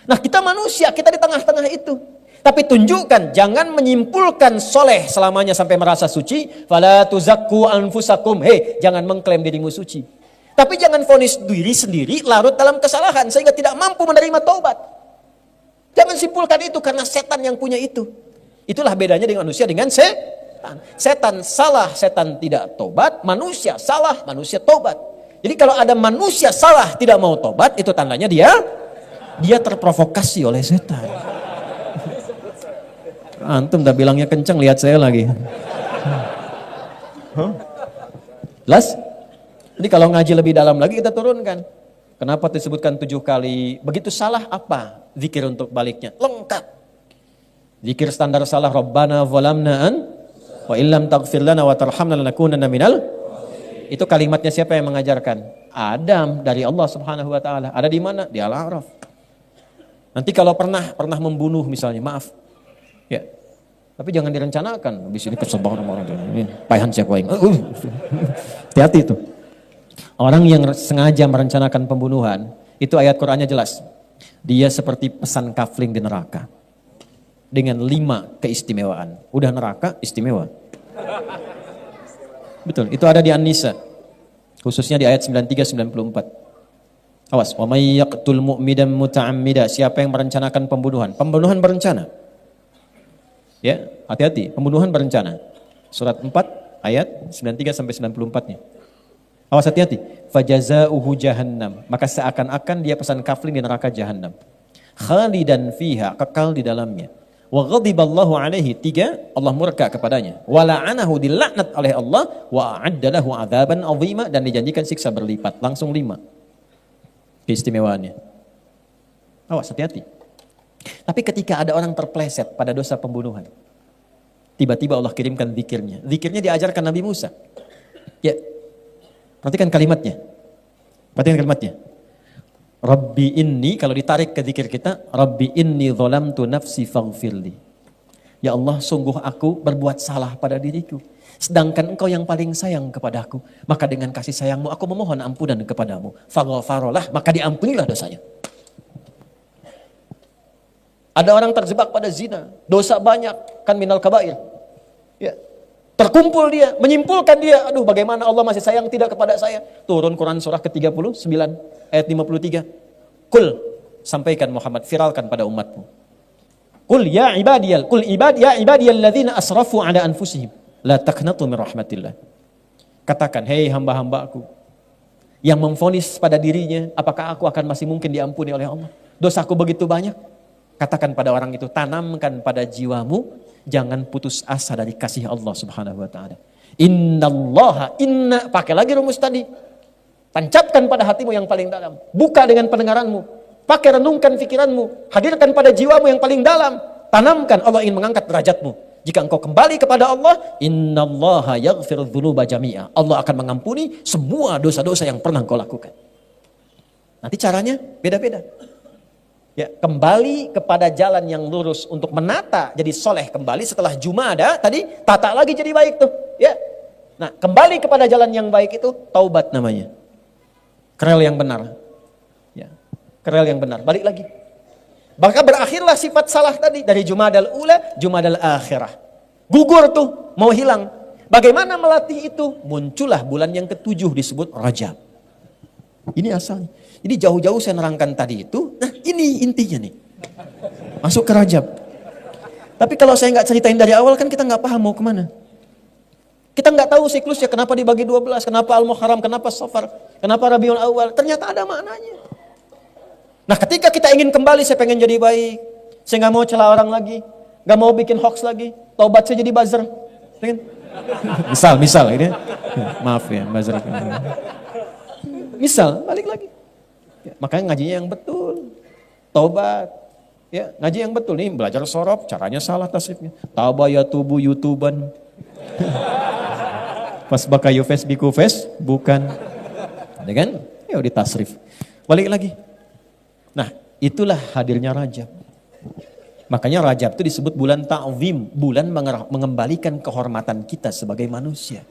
Nah, kita manusia, kita di tengah-tengah itu. Tapi tunjukkan, jangan menyimpulkan soleh selamanya sampai merasa suci. Fala tuzakku anfusakum. Hei, jangan mengklaim dirimu suci. Tapi jangan vonis diri sendiri larut dalam kesalahan sehingga tidak mampu menerima taubat. Jangan simpulkan itu karena setan yang punya itu. Itulah bedanya dengan manusia dengan setan. Setan salah, setan tidak taubat. Manusia salah, manusia taubat. Jadi kalau ada manusia salah tidak mau taubat, itu tandanya dia terprovokasi oleh setan. Antum dah bilangnya kencang, lihat saya lagi. Jelas? Jadi kalau ngaji lebih dalam lagi kita turunkan. Kenapa disebutkan 7 kali? Begitu salah apa? Zikir untuk baliknya. Lengkap. Zikir standar salah. Rabbana zalamna wa illam taghfir lana wa tarhamna lanakunanna minal. Itu kalimatnya siapa yang mengajarkan? Adam dari Allah Subhanahu wa taala. Ada di mana? Di Al-A'raf. Nanti kalau pernah membunuh misalnya, maaf. Ya. Tapi jangan direncanakan. Habis ini kesel banget sama orang itu. Paihan siapa yang. Hati-hati itu. Orang yang sengaja merencanakan pembunuhan, itu ayat Qur'annya jelas. Dia seperti pesan kafling di neraka. Dengan 5 keistimewaan. Udah neraka, istimewa. Betul, itu ada di An-Nisa. Khususnya di ayat 93-94. Awas, wa may yaqtul mu'midan muta'ammida, siapa yang merencanakan pembunuhan? Pembunuhan berencana. Ya, hati-hati, pembunuhan berencana. Surat 4 ayat 93 sampai 94-nya. Awas, hati-hati. Fajazauhu jahannam, maka seakan-akan dia pesan kafling di neraka jahannam. Khalidan fiha, kekal di dalamnya. Wa ghadiballahu alaihi, 3, Allah murka kepadanya. Wa la'anahu, dilaknat oleh Allah. Wa a'adda lahu adzaban 'azima, dan dijanjikan siksa berlipat. Langsung 5 keistimewaannya. Awas, hati-hati. Tapi ketika ada orang terpleset pada dosa pembunuhan, tiba-tiba Allah kirimkan zikirnya. Zikirnya diajarkan Nabi Musa. Ya, perhatikan kalimatnya. Rabbi inni, kalau ditarik ke zikir kita, Rabbi inni zalamtu nafsi faghfirli. Ya Allah, sungguh aku berbuat salah pada diriku. Sedangkan engkau yang paling sayang kepadaku. Maka dengan kasih sayangmu aku memohon ampunan kepadamu. Faghfarolah, maka diampunilah dosanya. Ada orang terjebak pada zina. Dosa banyak, kan minal kabair. Ya. Terkumpul dia, menyimpulkan dia, aduh bagaimana Allah masih sayang tidak kepada saya. Turun Quran surah ke-39 ayat 53. Kul, sampaikan Muhammad, viralkan pada umatmu. Kul ya ibadiyal ladzina asrafu ala anfusihim la taqnatu min rahmatillah. Katakan, hei hamba-hambaku yang memvonis pada dirinya, apakah aku akan masih mungkin diampuni oleh Allah? Dosaku begitu banyak. Katakan pada orang itu, tanamkan pada jiwamu, jangan putus asa dari kasih Allah Subhanahu wa taala. Inna, pakai lagi rumus tadi. Tancapkan pada hatimu yang paling dalam. Buka dengan pendengaranmu. Pakai renungkan pikiranmu. Hadirkan pada jiwamu yang paling dalam. Tanamkan, Allah ingin mengangkat derajatmu. Jika engkau kembali kepada Allah, innallaha yaghfiru dzunuba jami'a. Allah akan mengampuni semua dosa-dosa yang pernah engkau lakukan. Nanti caranya beda-beda. Ya, kembali kepada jalan yang lurus untuk menata jadi soleh kembali setelah Jumada tadi, tata lagi jadi baik tuh. Ya. Nah, kembali kepada jalan yang baik itu taubat namanya. Kerel yang benar. Ya. Kerel yang benar, balik lagi. Maka berakhirlah sifat salah tadi dari Jumadal Ula, Jumadal Akhirah. Gugur tuh, mau hilang. Bagaimana melatih itu? Muncullah bulan yang ke-7 disebut Rajab. Ini asalnya. Jadi jauh-jauh saya nerangkan tadi itu, nah ini intinya nih. Masuk ke Rajab. Tapi kalau saya nggak ceritain dari awal kan kita nggak paham mau kemana. Kita nggak tahu siklusnya, kenapa dibagi 12, kenapa Al-Muharram, kenapa Safar, kenapa Rabiul Awal. Ternyata ada maknanya. Nah ketika kita ingin kembali, saya pengen jadi baik. Saya nggak mau celah orang lagi, nggak mau bikin hoax lagi. Taubat saya jadi buzzer. Misal ini. Maaf ya, buzzer. Misal, balik lagi. Ya, makanya ngajinya yang betul. Tobat. Ya, ngaji yang betul nih, belajar sorof, caranya salah tasrifnya. Tabaya tubuh YouTuban. Pas baka yufes bikufes, bukan. Ya kan? Ya di tasrif. Balik lagi. Nah, itulah hadirnya Rajab. Makanya Rajab itu disebut bulan ta'zim, bulan mengembalikan kehormatan kita sebagai manusia.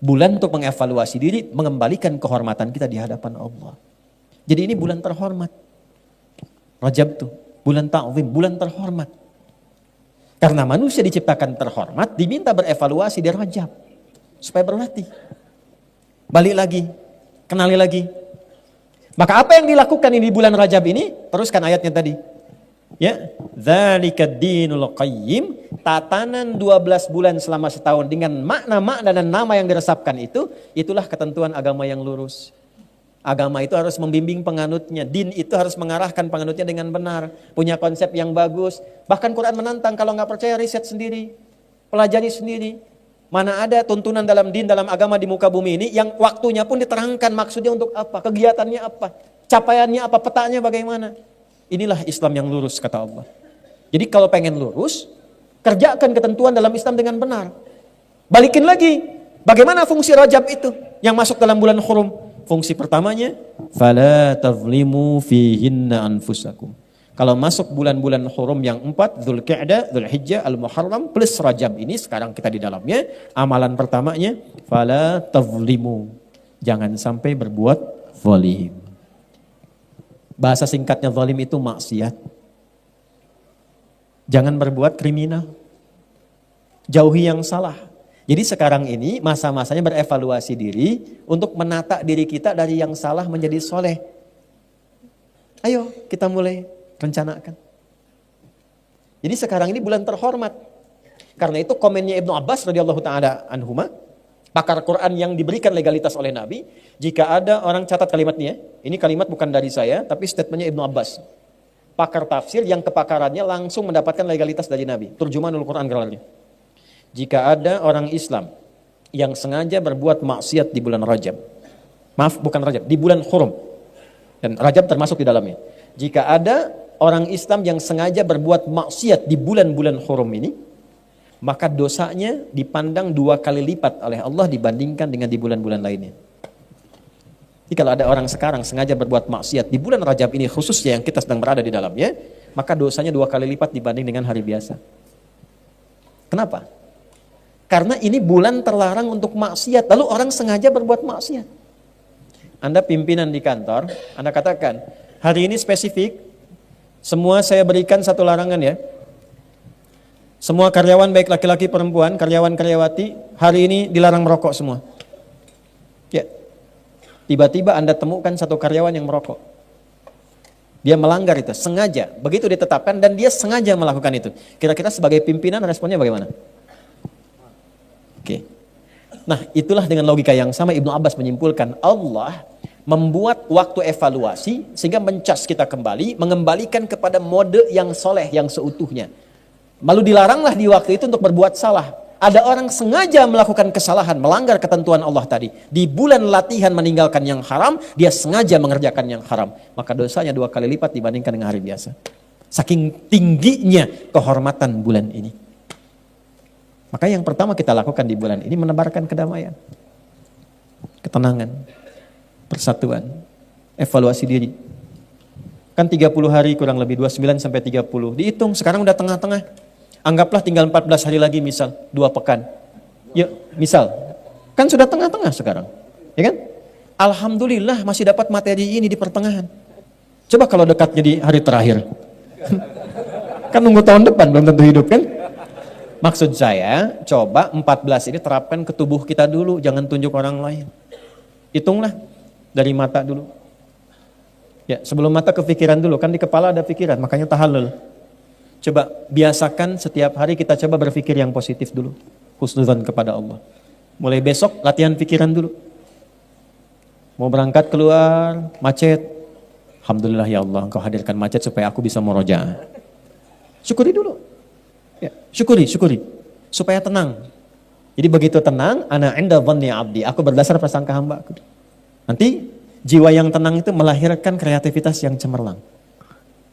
Bulan untuk mengevaluasi diri, mengembalikan kehormatan kita di hadapan Allah. Jadi ini bulan terhormat. Rajab tuh, bulan ta'zim, bulan terhormat. Karena manusia diciptakan terhormat, diminta berevaluasi di Rajab. Supaya berlatih. Balik lagi, kenali lagi. Maka apa yang dilakukan ini di bulan Rajab ini? Teruskan ayatnya tadi. Ya, dzalikad dinul qayyim, tatanan 12 bulan selama setahun dengan makna-makna dan nama yang diresapkan itu, itulah ketentuan agama yang lurus. Agama itu harus membimbing penganutnya, din itu harus mengarahkan penganutnya dengan benar, punya konsep yang bagus. Bahkan Quran menantang, kalau nggak percaya riset sendiri, pelajari sendiri. Mana ada tuntunan dalam din, dalam agama di muka bumi ini yang waktunya pun diterangkan maksudnya untuk apa, kegiatannya apa, capaiannya apa, petanya bagaimana. Inilah Islam yang lurus kata Allah. Jadi kalau pengen lurus, kerjakan ketentuan dalam Islam dengan benar. Balikin lagi, bagaimana fungsi Rajab itu yang masuk dalam bulan Hurum? Fungsi pertamanya, fala tazlimu fihinna anfusakum. Kalau masuk bulan-bulan Hurum yang 4, Dzulqa'dah, Dzulhijjah, Al-Muharram plus Rajab ini sekarang kita di dalamnya, amalan pertamanya, fala tazlimu. Jangan sampai berbuat zalim. Bahasa singkatnya zalim itu maksiat. Jangan berbuat kriminal. Jauhi yang salah. Jadi sekarang ini masa-masanya berevaluasi diri untuk menata diri kita dari yang salah menjadi soleh. Ayo kita mulai rencanakan. Jadi sekarang ini bulan terhormat. Karena itu komennya Ibnu Abbas radhiyallahu taala anhuma, pakar Quran yang diberikan legalitas oleh Nabi, jika ada orang catat kalimatnya, ini kalimat bukan dari saya, tapi statementnya Ibnu Abbas. Pakar tafsir yang kepakarannya langsung mendapatkan legalitas dari Nabi. Turjumanul Quran gelarnya. Jika ada orang Islam yang sengaja berbuat maksiat di bulan Rajab, maaf bukan Rajab, di bulan Hurum, dan Rajab termasuk di dalamnya. Jika ada orang Islam yang sengaja berbuat maksiat di bulan-bulan Hurum ini, maka dosanya dipandang 2 kali lipat oleh Allah dibandingkan dengan di bulan-bulan lainnya. Jadi kalau ada orang sekarang sengaja berbuat maksiat di bulan Rajab ini khususnya yang kita sedang berada di dalamnya, maka dosanya 2 kali lipat dibanding dengan hari biasa. Kenapa? Karena ini bulan terlarang untuk maksiat, lalu orang sengaja berbuat maksiat. Anda pimpinan di kantor, Anda katakan, hari ini spesifik, semua saya berikan satu larangan ya. Semua karyawan baik laki-laki perempuan, karyawan-karyawati, hari ini dilarang merokok semua. Ya. Tiba-tiba Anda temukan satu karyawan yang merokok. Dia melanggar itu, sengaja. Begitu ditetapkan dan dia sengaja melakukan itu. Kira-kira sebagai pimpinan responnya bagaimana? Oke. Nah, itulah dengan logika yang sama Ibnu Abbas menyimpulkan Allah membuat waktu evaluasi sehingga mencas kita kembali, mengembalikan kepada mode yang soleh, yang seutuhnya. Lalu dilaranglah di waktu itu untuk berbuat salah. Ada orang sengaja melakukan kesalahan, melanggar ketentuan Allah tadi. Di bulan latihan meninggalkan yang haram, dia sengaja mengerjakan yang haram. Maka dosanya 2 kali lipat dibandingkan dengan hari biasa. Saking tingginya kehormatan bulan ini. Maka yang pertama kita lakukan di bulan ini menebarkan kedamaian, ketenangan, persatuan, evaluasi diri. Kan 30 hari kurang lebih, 29 sampai 30. Dihitung, sekarang udah tengah-tengah. Anggaplah tinggal 14 hari lagi misal, 2 pekan. Yuk, misal. Kan sudah tengah-tengah sekarang. Ya kan? Alhamdulillah masih dapat materi ini di pertengahan. Coba kalau dekatnya di hari terakhir. Kan nunggu tahun depan, belum tentu hidup kan? Maksud saya, coba 14 ini terapkan ke tubuh kita dulu, jangan tunjuk orang lain. Hitunglah dari mata dulu. Ya, sebelum mata kepikiran dulu, kan di kepala ada pikiran, makanya tahallul. Coba biasakan setiap hari kita coba berpikir yang positif dulu. Husnudzan kepada Allah. Mulai besok latihan pikiran dulu. Mau berangkat keluar, macet. Alhamdulillah ya Allah, Engkau hadirkan macet supaya aku bisa murojaah. Syukuri dulu. Ya, syukuri. Supaya tenang. Jadi begitu tenang, ana inda dhanni abdi. Aku berdasar prasangka hamba aku. Nanti Jiwa yang tenang itu melahirkan kreativitas yang cemerlang.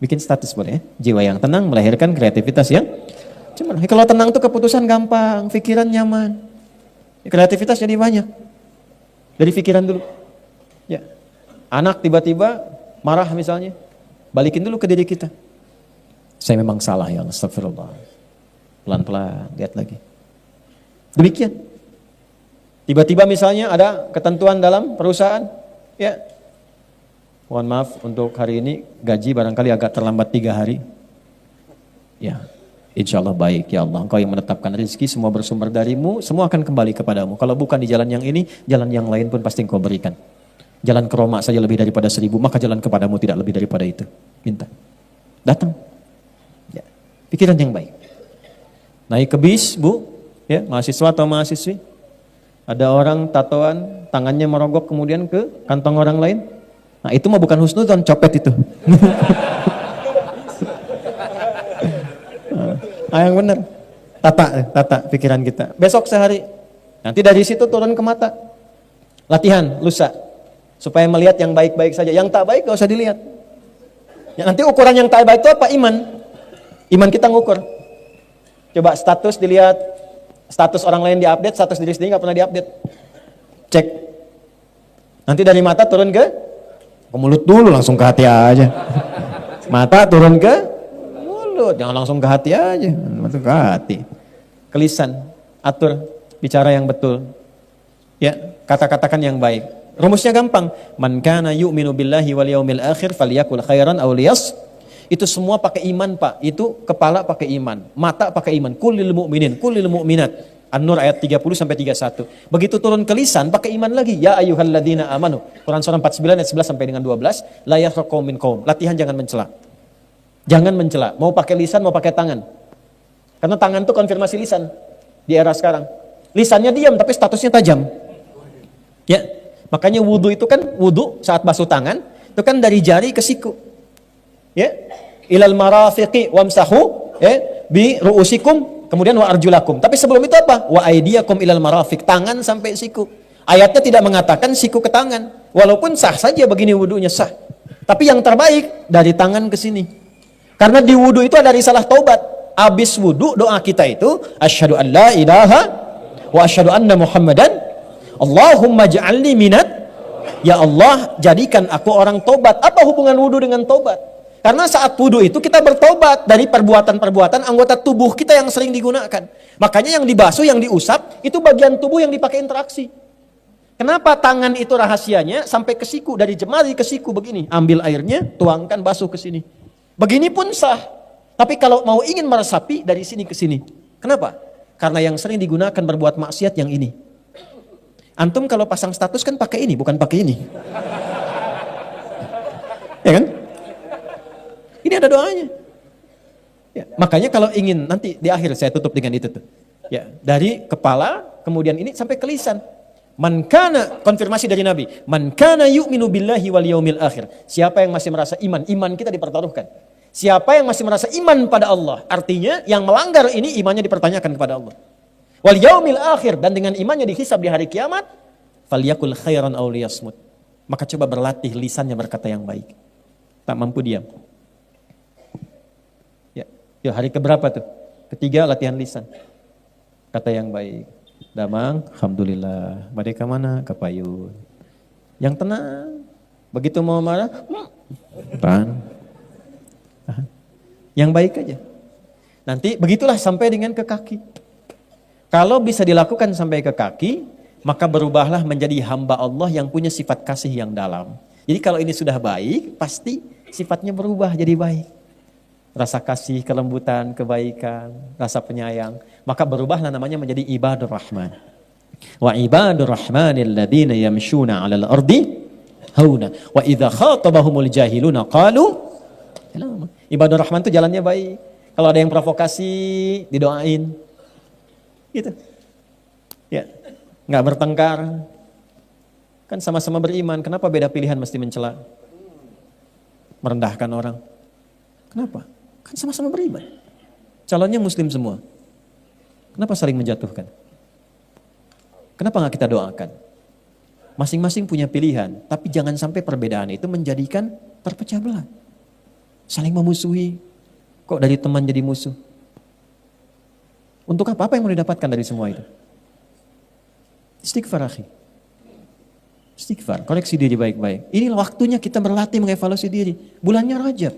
Bikin status boleh ya. Jiwa yang tenang melahirkan kreativitas yang cemerlang. Kalau tenang itu keputusan gampang, pikiran nyaman. Kreativitas jadi banyak. Dari pikiran dulu. Ya. Anak tiba-tiba marah misalnya. Balikin dulu ke diri kita. Saya memang salah ya, astagfirullah. Pelan-pelan, lihat lagi. Demikian. Tiba-tiba misalnya ada ketentuan dalam perusahaan, ya, mohon maaf untuk hari ini gaji barangkali agak terlambat 3 hari. Ya, insya Allah baik ya Allah. Engkau yang menetapkan rezeki, semua bersumber darimu, semua akan kembali kepadamu. Kalau bukan di jalan yang ini, jalan yang lain pun pasti engkau berikan. Jalan ke Roma saja lebih daripada 1000, maka jalan kepadamu tidak lebih daripada itu. Minta. Datang. Ya, pikiran yang baik. Naik ke bis, Bu, ya, mahasiswa atau mahasiswi. Ada orang tatoan, tangannya merogok kemudian ke kantong orang lain. Nah itu mah bukan husnudzon, copet itu. Yang benar. Tata pikiran kita. Besok sehari. Nanti dari situ turun ke mata. Latihan, lusa. Supaya melihat yang baik-baik saja. Yang tak baik gak usah dilihat. Ya, nanti ukuran yang tak baik itu apa? Iman. Iman kita ngukur. Coba status dilihat. Status orang lain diupdate, status diri sendiri gak pernah diupdate. Cek. Nanti dari mata turun ke mulut dulu, langsung ke hati aja. Mata turun ke mulut, jangan langsung ke hati aja. Langsung ke hati. Ke lisan, atur, bicara yang betul. Ya, kata-katakan yang baik. Rumusnya gampang. Man kana yu'minu billahi wal yaumil akhir falyakul khairan aw liyas. Itu semua pakai iman, Pak. Itu kepala pakai iman, mata pakai iman. Kullil mu'minin, kullil mu'minat. An-Nur ayat 30 sampai 31. Begitu turun ke lisan pakai iman lagi. Ya ayyuhalladzina amanu. Quran surah 49 ayat 11 sampai dengan 12. La yaskhar min qaum. Latihan jangan mencela. Jangan mencela. Mau pakai lisan, mau pakai tangan. Karena tangan itu konfirmasi lisan di era sekarang. Lisannya diam tapi statusnya tajam. Ya. Makanya wudu itu kan wudu saat basuh tangan itu kan dari jari ke siku. Ya, ilal marafiqi wamsahu ya bi ru'usikum kemudian wa arjulakum. Tapi sebelum itu apa? Wa aydiyakum ilal marafiq, tangan sampai siku. Ayatnya tidak mengatakan siku ke tangan. Walaupun sah saja begini wudunya sah. Tapi yang terbaik dari tangan ke sini. Karena di wudu itu ada risalah taubat. Habis wudu doa kita itu asyhadu an la ilaha wa asyhadu anna muhammadan Allahumma ja'alni minat. Ya Allah, jadikan aku orang tobat. Apa hubungan wudu dengan tobat? Karena saat wudu itu kita bertobat dari perbuatan-perbuatan anggota tubuh kita yang sering digunakan. Makanya yang dibasuh, yang diusap, itu bagian tubuh yang dipakai interaksi. Kenapa tangan itu rahasianya sampai ke siku, dari jemari ke siku begini. Ambil airnya, tuangkan, basuh ke sini. Begini pun sah. Tapi kalau mau ingin meresapi, dari sini ke sini. Kenapa? Karena yang sering digunakan berbuat maksiat yang ini. Antum kalau pasang status kan pakai ini, bukan pakai ini. Ya kan? Ini ada doanya. Ya, makanya kalau ingin nanti di akhir saya tutup dengan itu tuh. Ya, dari kepala kemudian ini sampai ke lisan. Man kana, konfirmasi dari Nabi. Man kana yu'minu billahi wal yaumil akhir. Siapa yang masih merasa iman, iman kita dipertaruhkan. Siapa yang masih merasa iman pada Allah, artinya yang melanggar ini imannya dipertanyakan kepada Allah. Wal yaumil akhir, dan dengan imannya dihisab di hari kiamat, falyakul khairan aw liyasmut. Maka coba berlatih lisannya berkata yang baik. Tak mampu diam. Ya, hari keberapa tuh? Ketiga latihan lisan. Kata yang baik. Damang, alhamdulillah. Mereka mana? Ke Payun. Yang tenang. Begitu mau marah, tahan. Yang baik aja. Nanti begitulah sampai dengan ke kaki. Kalau bisa dilakukan sampai ke kaki, maka berubahlah menjadi hamba Allah yang punya sifat kasih yang dalam. Jadi kalau ini sudah baik, pasti sifatnya berubah jadi baik. Rasa kasih, kelembutan, kebaikan, rasa penyayang, maka berubahlah namanya menjadi ibadur rahman. Wa ibadur rahmanil ladzina yamshuna 'alal ardi hauna wa idza khatabahumul jahiluna qalu salama. Ibadur rahman itu jalannya baik. Kalau ada yang provokasi, didoain. Gitu. Ya, enggak bertengkar. Kan sama-sama beriman, kenapa beda pilihan mesti mencela? Merendahkan orang. Kenapa? Kan sama-sama beriman. Calonnya muslim semua. Kenapa saling menjatuhkan? Kenapa nggak kita doakan? Masing-masing punya pilihan, tapi jangan sampai perbedaan itu menjadikan terpecah belah. Saling memusuhi, kok dari teman jadi musuh? Untuk apa? Apa yang mau didapatkan dari semua itu? Istighfar, akhi. Istighfar, koreksi diri baik-baik. Ini waktunya kita berlatih mengevaluasi diri. Bulannya Rajab.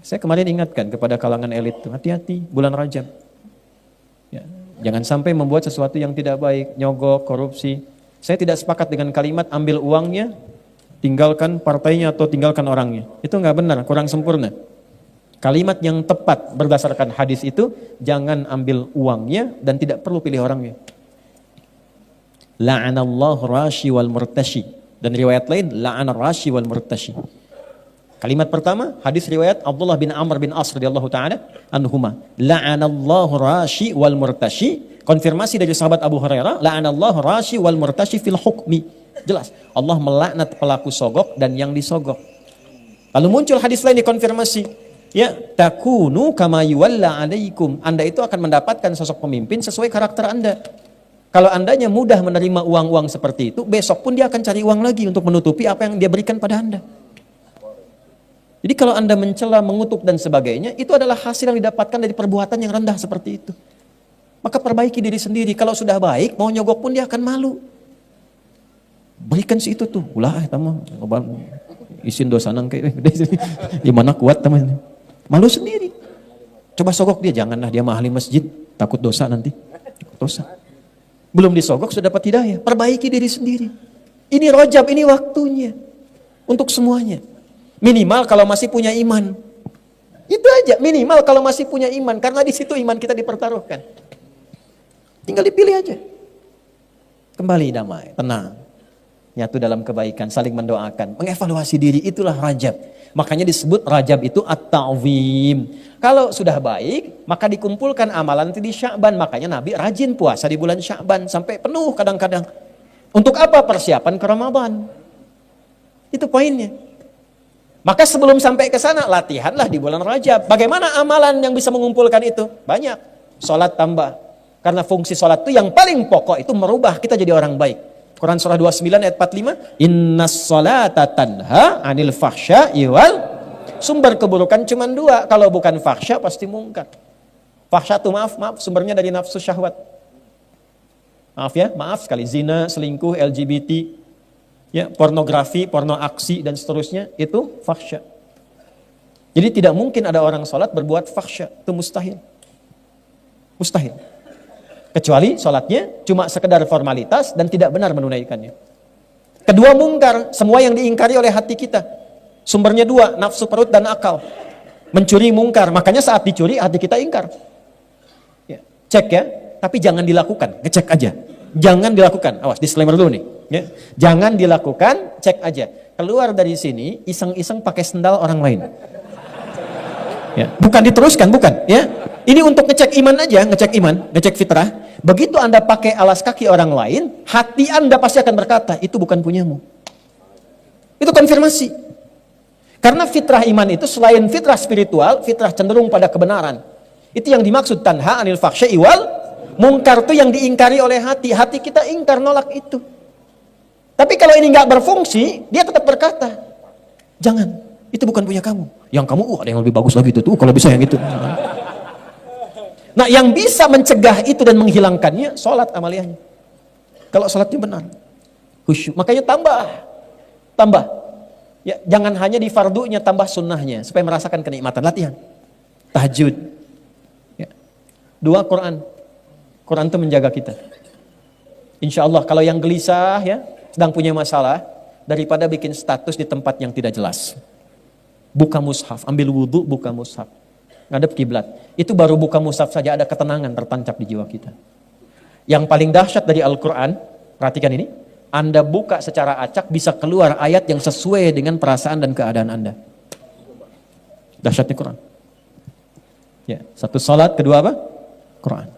Saya kemarin ingatkan kepada kalangan elit, hati-hati bulan Rajab. Ya, jangan sampai membuat sesuatu yang tidak baik, nyogok, korupsi. Saya tidak sepakat dengan kalimat ambil uangnya, tinggalkan partainya atau tinggalkan orangnya. Itu nggak benar, kurang sempurna. Kalimat yang tepat berdasarkan hadis itu, jangan ambil uangnya dan tidak perlu pilih orangnya. La'anallahu rashi wal murtashi. Dan riwayat lain, la'anar rashi wal murtashi. Kalimat pertama, hadis riwayat Abdullah bin Amr bin As radhiyallahu ta'ala anhuma. La'anallahu rashi wal murtashi. Konfirmasi dari sahabat Abu Hurairah, la'anallahu rashi wal murtashi fil hukmi. Jelas, Allah melaknat pelaku sogok dan yang disogok. Lalu muncul hadis lain dikonfirmasi. Ya, takunu kama yuwalla alaikum. Anda itu akan mendapatkan sosok pemimpin sesuai karakter Anda. Kalau andanya mudah menerima uang-uang seperti itu, besok pun dia akan cari uang lagi untuk menutupi apa yang dia berikan pada Anda. Jadi kalau Anda mencela, mengutuk dan sebagainya, itu adalah hasil yang didapatkan dari perbuatan yang rendah seperti itu. Maka perbaiki diri sendiri. Kalau sudah baik, mau nyogok pun dia akan malu. Berikan si itu tuh. Ulah tamu isin dosa nang kayak gimana kuat teman. Malu sendiri. Coba sogok dia, janganlah dia mahali masjid, takut dosa nanti. Dosa. Belum disogok sudah dapat hidayah. Perbaiki diri sendiri. Ini Rajab, ini waktunya untuk semuanya. Minimal kalau masih punya iman. Itu aja, minimal kalau masih punya iman, karena di situ iman kita dipertaruhkan. Tinggal dipilih aja. Kembali damai, tenang. Nyatu dalam kebaikan, saling mendoakan, mengevaluasi diri, itulah Rajab. Makanya disebut Rajab itu at-ta'zim. Kalau sudah baik, maka dikumpulkan amalan itu di Sya'ban. Makanya Nabi rajin puasa di bulan Sya'ban sampai penuh kadang-kadang. Untuk apa? Persiapan ke Ramadan. Itu poinnya. Maka sebelum sampai ke sana, latihanlah di bulan Rajab. Bagaimana amalan yang bisa mengumpulkan itu? Banyak. Salat tambah. Karena fungsi salat itu yang paling pokok itu merubah kita jadi orang baik. Quran surah 29 ayat 45, innas salata tanha anil fahsya'i wal. Sumber keburukan cuma dua, kalau bukan fahsya pasti mungkar. Fahsya itu maaf, sumbernya dari nafsu syahwat. Maaf ya, maaf sekali, zina, selingkuh, LGBT, ya, pornografi, porno aksi dan seterusnya, itu fahsya. Jadi tidak mungkin ada orang sholat berbuat fahsya, itu mustahil. Mustahil. Kecuali sholatnya cuma sekedar formalitas dan tidak benar menunaikannya. Kedua, mungkar, semua yang diingkari oleh hati kita. Sumbernya dua, nafsu perut dan akal. Mencuri mungkar, makanya saat dicuri hati kita ingkar. Ya, cek ya, tapi jangan dilakukan, ngecek aja. Jangan dilakukan, awas disclaimer dulu nih. Ya. Jangan dilakukan, cek aja. Keluar dari sini, iseng-iseng pakai sendal orang lain. Ya. Bukan diteruskan, bukan. Ya. Ini untuk ngecek iman aja, ngecek iman, ngecek fitrah. Begitu Anda pakai alas kaki orang lain, hati Anda pasti akan berkata, itu bukan punyamu. Itu konfirmasi. Karena fitrah iman itu selain fitrah spiritual, fitrah cenderung pada kebenaran. Itu yang dimaksud tanha anil fahsya'i wal mungkar, itu yang diingkari oleh hati. Hati kita ingkar, nolak itu. Tapi kalau ini nggak berfungsi, dia tetap berkata, jangan, itu bukan punya kamu. Yang kamu, ada yang lebih bagus lagi itu tuh, kalau bisa yang itu. Nah, yang bisa mencegah itu dan menghilangkannya, sholat amaliyahnya. Kalau sholatnya benar, khusyuk. Makanya tambah. Ya, jangan hanya di fardunya, tambah sunnahnya supaya merasakan kenikmatan. Latihan, tahajud. Ya. 2, Quran. Quran itu menjaga kita. Insya Allah, kalau yang gelisah ya, sedang punya masalah, daripada bikin status di tempat yang tidak jelas, buka mushaf, ambil wudhu, buka mushaf. Ngadep kiblat. Itu baru buka mushaf saja ada ketenangan tertancap di jiwa kita. Yang paling dahsyat dari Al-Quran, perhatikan ini, Anda buka secara acak bisa keluar ayat yang sesuai dengan perasaan dan keadaan Anda. Dahsyatnya Quran. Ya, satu salat, kedua apa? Quran.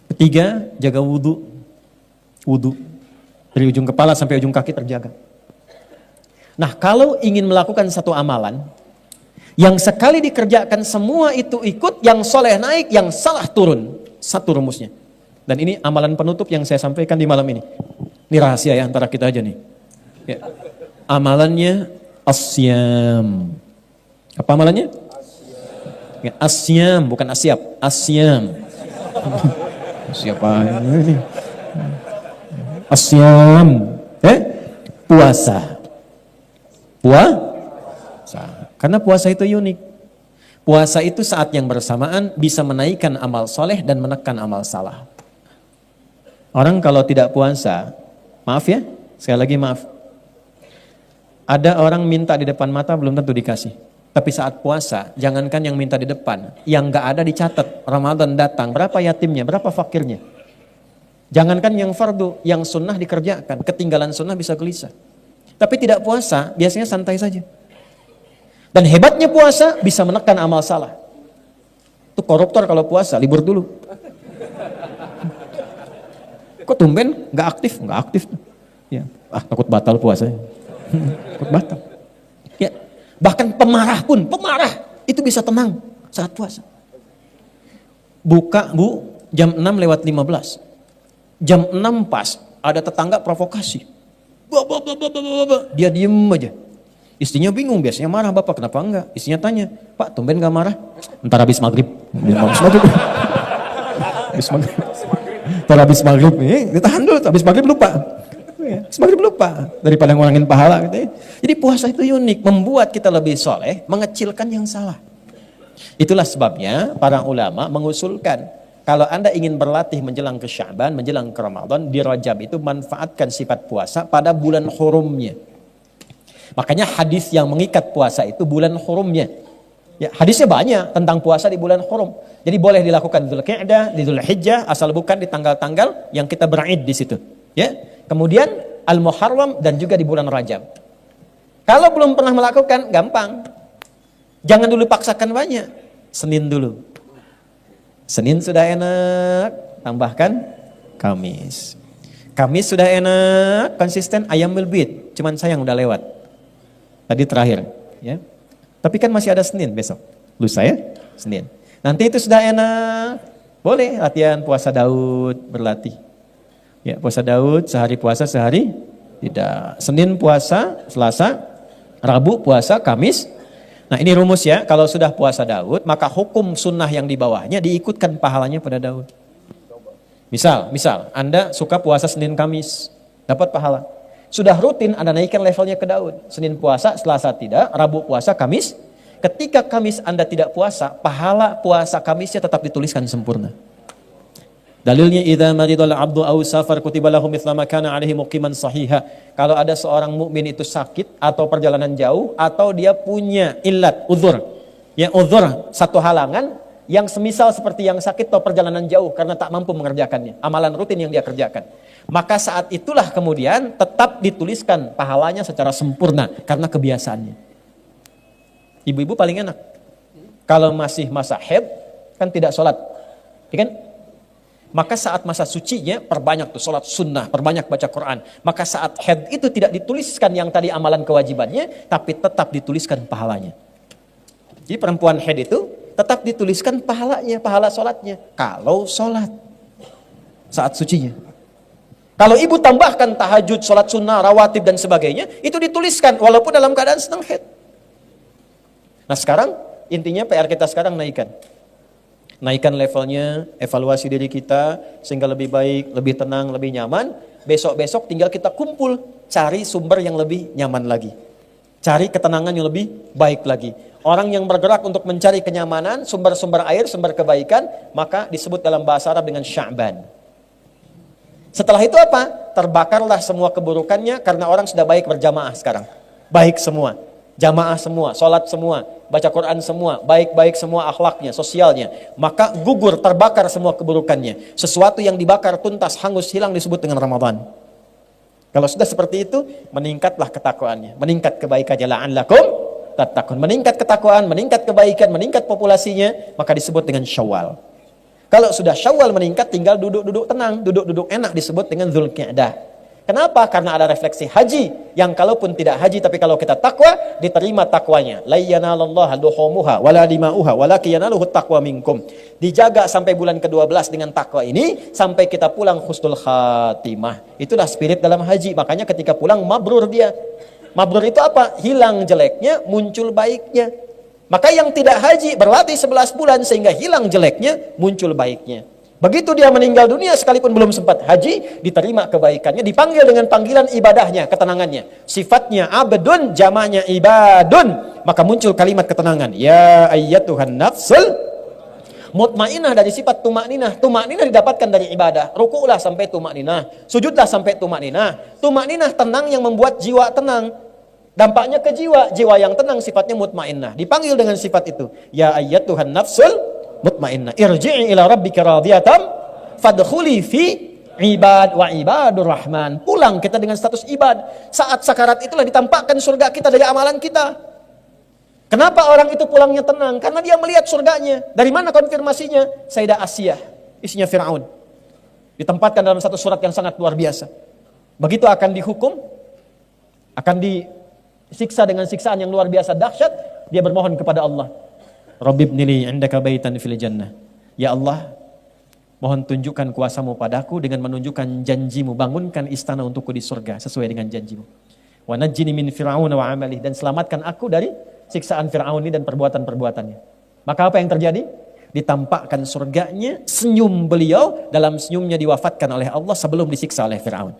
Ketiga, jaga wudhu. Wudhu. Dari ujung kepala sampai ujung kaki terjaga. Nah, kalau ingin melakukan satu amalan, yang sekali dikerjakan semua itu ikut, yang soleh naik, yang salah turun. Satu rumusnya. Dan ini amalan penutup yang saya sampaikan di malam ini. Ini rahasia ya antara kita aja nih. Ya. Amalannya asyam. Apa amalannya? Ya, asyam, bukan asyap, asyam. Siapa ini? Asyam. Puasa. Karena puasa itu unik. Puasa itu saat yang bersamaan bisa menaikkan amal soleh dan menekan amal salah. Orang kalau tidak puasa, maaf ya, sekali lagi maaf. Ada orang minta di depan mata belum tentu dikasih. Tapi saat puasa, jangankan yang minta di depan, yang gak ada dicatat, Ramadan datang, berapa yatimnya, berapa fakirnya. Jangankan yang fardu, yang sunnah dikerjakan, ketinggalan sunnah bisa gelisah. Tapi tidak puasa, biasanya santai saja. Dan hebatnya puasa bisa menekan amal salah. Itu koruptor kalau puasa, libur dulu. Kok tumben gak aktif? Gak aktif. Ya. Takut batal puasanya. Takut batal. Ya. Bahkan pemarah itu bisa tenang saat puasa. Buka jam 6:15. Jam 6 pas ada tetangga provokasi. Dia diem aja. Istrinya bingung, biasanya marah, bapak kenapa enggak? Istrinya tanya, Pak tumben gak marah? Ntar habis maghrib. Ntar habis maghrib, ditahan dulu, habis maghrib lupa. Semakin lupa daripada ngurangin pahala gitu ya. Jadi puasa itu unik, membuat kita lebih soleh, mengecilkan yang salah. Itulah sebabnya para ulama mengusulkan kalau Anda ingin berlatih menjelang ke Sya'ban, menjelang ke Ramadan, di Rajab itu manfaatkan sifat puasa pada bulan hurumnya. Makanya hadis yang mengikat puasa itu bulan hurumnya. Ya, hadisnya banyak tentang puasa di bulan hurum. Jadi boleh dilakukan di Dzulqa'dah, di Dzulhijjah, asal bukan di tanggal-tanggal yang kita berid di situ. Ya. Kemudian Al-Muharram dan juga di bulan Rajab. Kalau belum pernah melakukan, gampang. Jangan dulu paksakan banyak. Senin dulu. Senin sudah enak, tambahkan Kamis. Kamis sudah enak, konsisten, Ayyamul Bid. Cuman sayang udah lewat. Tadi terakhir. Ya. Tapi kan masih ada Senin besok. Lusa ya, Senin. Nanti itu sudah enak. Boleh latihan puasa Daud, berlatih. Ya, puasa Daud, sehari puasa, sehari tidak. Senin puasa, Selasa, Rabu puasa, Kamis. Nah ini rumus ya, kalau sudah puasa Daud, maka hukum sunnah yang di bawahnya diikutkan pahalanya pada Daud. Misal, Anda suka puasa Senin Kamis, dapat pahala. Sudah rutin Anda naikkan levelnya ke Daud. Senin puasa, Selasa tidak, Rabu puasa, Kamis. Ketika Kamis Anda tidak puasa, pahala puasa Kamisnya tetap dituliskan sempurna. Dalilnya idza maridal 'abdu aw safar kutiba lahu mithla ma kana 'alaihi muqiman sahiha. Kalau ada seorang mukmin itu sakit atau perjalanan jauh atau dia punya illat, uzur. Ya uzur, satu halangan yang semisal seperti yang sakit atau perjalanan jauh karena tak mampu mengerjakannya, amalan rutin yang dia kerjakan. Maka saat itulah kemudian tetap dituliskan pahalanya secara sempurna karena kebiasaannya. Ibu-ibu paling enak. Kalau masih masa haid kan tidak sholat. Ya kan? Maka saat masa sucinya perbanyak tuh sholat sunnah, perbanyak baca Quran. Maka saat haid itu tidak dituliskan yang tadi amalan kewajibannya, tapi tetap dituliskan pahalanya. Jadi perempuan haid itu tetap dituliskan pahalanya, pahala sholatnya. Kalau sholat saat sucinya. Kalau ibu tambahkan tahajud, sholat sunnah, rawatib dan sebagainya, itu dituliskan walaupun dalam keadaan sedang haid. Nah sekarang intinya PR kita sekarang naikkan levelnya, evaluasi diri kita sehingga lebih baik, lebih tenang, lebih nyaman. Besok-besok tinggal kita kumpul, cari sumber yang lebih nyaman lagi. Cari ketenangan yang lebih baik lagi. Orang yang bergerak untuk mencari kenyamanan, sumber-sumber air, sumber kebaikan, maka disebut dalam bahasa Arab dengan Sya'ban. Setelah itu apa? Terbakarlah semua keburukannya karena orang sudah baik berjamaah sekarang. Baik semua. Jamaah semua, sholat semua, baca Quran semua, baik-baik semua akhlaknya, sosialnya. Maka gugur, terbakar semua keburukannya. Sesuatu yang dibakar tuntas, hangus, hilang disebut dengan Ramadan. Kalau sudah seperti itu, meningkatlah ketakwaannya. Meningkat kebaikannya, la'allakum tattaqun. Meningkat ketakwaan, meningkat kebaikan, meningkat populasinya, maka disebut dengan Syawal. Kalau sudah Syawal meningkat, tinggal duduk-duduk tenang, duduk-duduk enak disebut dengan Dzulqa'dah. Kenapa? Karena ada refleksi haji yang kalaupun tidak haji tapi kalau kita takwa diterima takwanya. La yanalallaha luhumuha wala dima'uha walakin yanaluhu taqwa minkum. Dijaga sampai bulan ke-12 dengan takwa ini sampai kita pulang husnul khatimah. Itulah spirit dalam haji. Makanya ketika pulang mabrur dia. Mabrur itu apa? Hilang jeleknya, muncul baiknya. Maka yang tidak haji berlatih 11 bulan sehingga hilang jeleknya, muncul baiknya. Begitu dia meninggal dunia sekalipun belum sempat haji, diterima kebaikannya, dipanggil dengan panggilan ibadahnya, ketenangannya. Sifatnya abdun, jamanya ibadun. Maka muncul kalimat ketenangan. Ya ayyatuhan nafsul mutmainah, dari sifat tumakninah. Tumakninah didapatkan dari ibadah. Ruku'lah sampai tumakninah, sujudlah sampai tumakninah. Tumakninah tenang yang membuat jiwa tenang. Dampaknya ke jiwa. Jiwa yang tenang sifatnya mutmainnah. Dipanggil dengan sifat itu. Ya ayyatuhan nafsul mutmainnah irji'i ila rabbika radiyatan fadkhuli fi ibad wa ibadur rahman. Pulang kita dengan status ibad. Saat sakarat itulah ditampakkan surga kita dari amalan kita. Kenapa orang itu pulangnya tenang? Karena dia melihat surganya. Dari mana konfirmasinya? Sayyidah Asiyah, istrinya Fir'aun, ditempatkan dalam satu surat yang sangat luar biasa. Begitu akan dihukum, akan disiksa dengan siksaan yang luar biasa dahsyat, dia bermohon kepada Allah, Rabbibnili indaka baitan fil jannah. Ya Allah, mohon tunjukkan kuasamu padaku dengan menunjukkan janjimu, bangunkan istana untukku di surga sesuai dengan janjimu. Wa najjini min fir'aun wa amalih, dan selamatkan aku dari siksaan Fir'aun ini dan perbuatan-perbuatannya. Maka apa yang terjadi? Ditampakkan surganya, senyum beliau, dalam senyumnya diwafatkan oleh Allah sebelum disiksa oleh Fir'aun.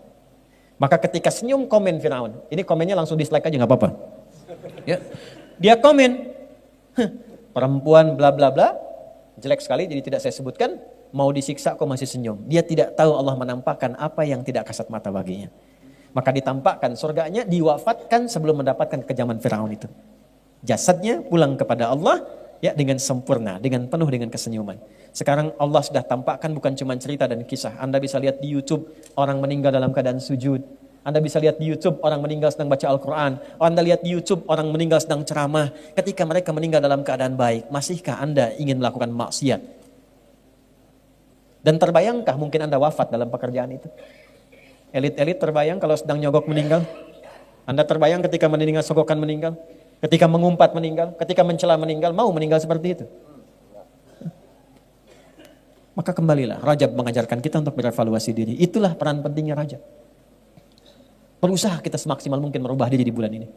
Maka ketika senyum, komen Fir'aun. Ini komennya langsung dislike aja, gak apa-apa. Ya. Dia komen, perempuan bla bla bla, jelek sekali jadi tidak saya sebutkan, mau disiksa kok masih senyum. Dia tidak tahu Allah menampakkan apa yang tidak kasat mata baginya. Maka ditampakkan surganya, diwafatkan sebelum mendapatkan kejaman Firaun itu. Jasadnya pulang kepada Allah ya dengan sempurna, dengan penuh dengan kesenyuman. Sekarang Allah sudah tampakkan bukan cuma cerita dan kisah. Anda bisa lihat di YouTube orang meninggal dalam keadaan sujud. Anda bisa lihat di YouTube orang meninggal sedang baca Al-Quran. Anda lihat di YouTube orang meninggal sedang ceramah. Ketika mereka meninggal dalam keadaan baik, masihkah Anda ingin melakukan maksiat? Dan terbayangkah mungkin Anda wafat dalam pekerjaan itu? Elit-elit terbayang kalau sedang nyogok meninggal? Anda terbayang ketika meninggal sogokan meninggal? Ketika mengumpat meninggal? Ketika mencela meninggal? Mau meninggal seperti itu? Maka kembalilah, Rajab mengajarkan kita untuk berevaluasi diri. Itulah peran pentingnya Rajab. Berusaha kita semaksimal mungkin merubah diri di bulan ini.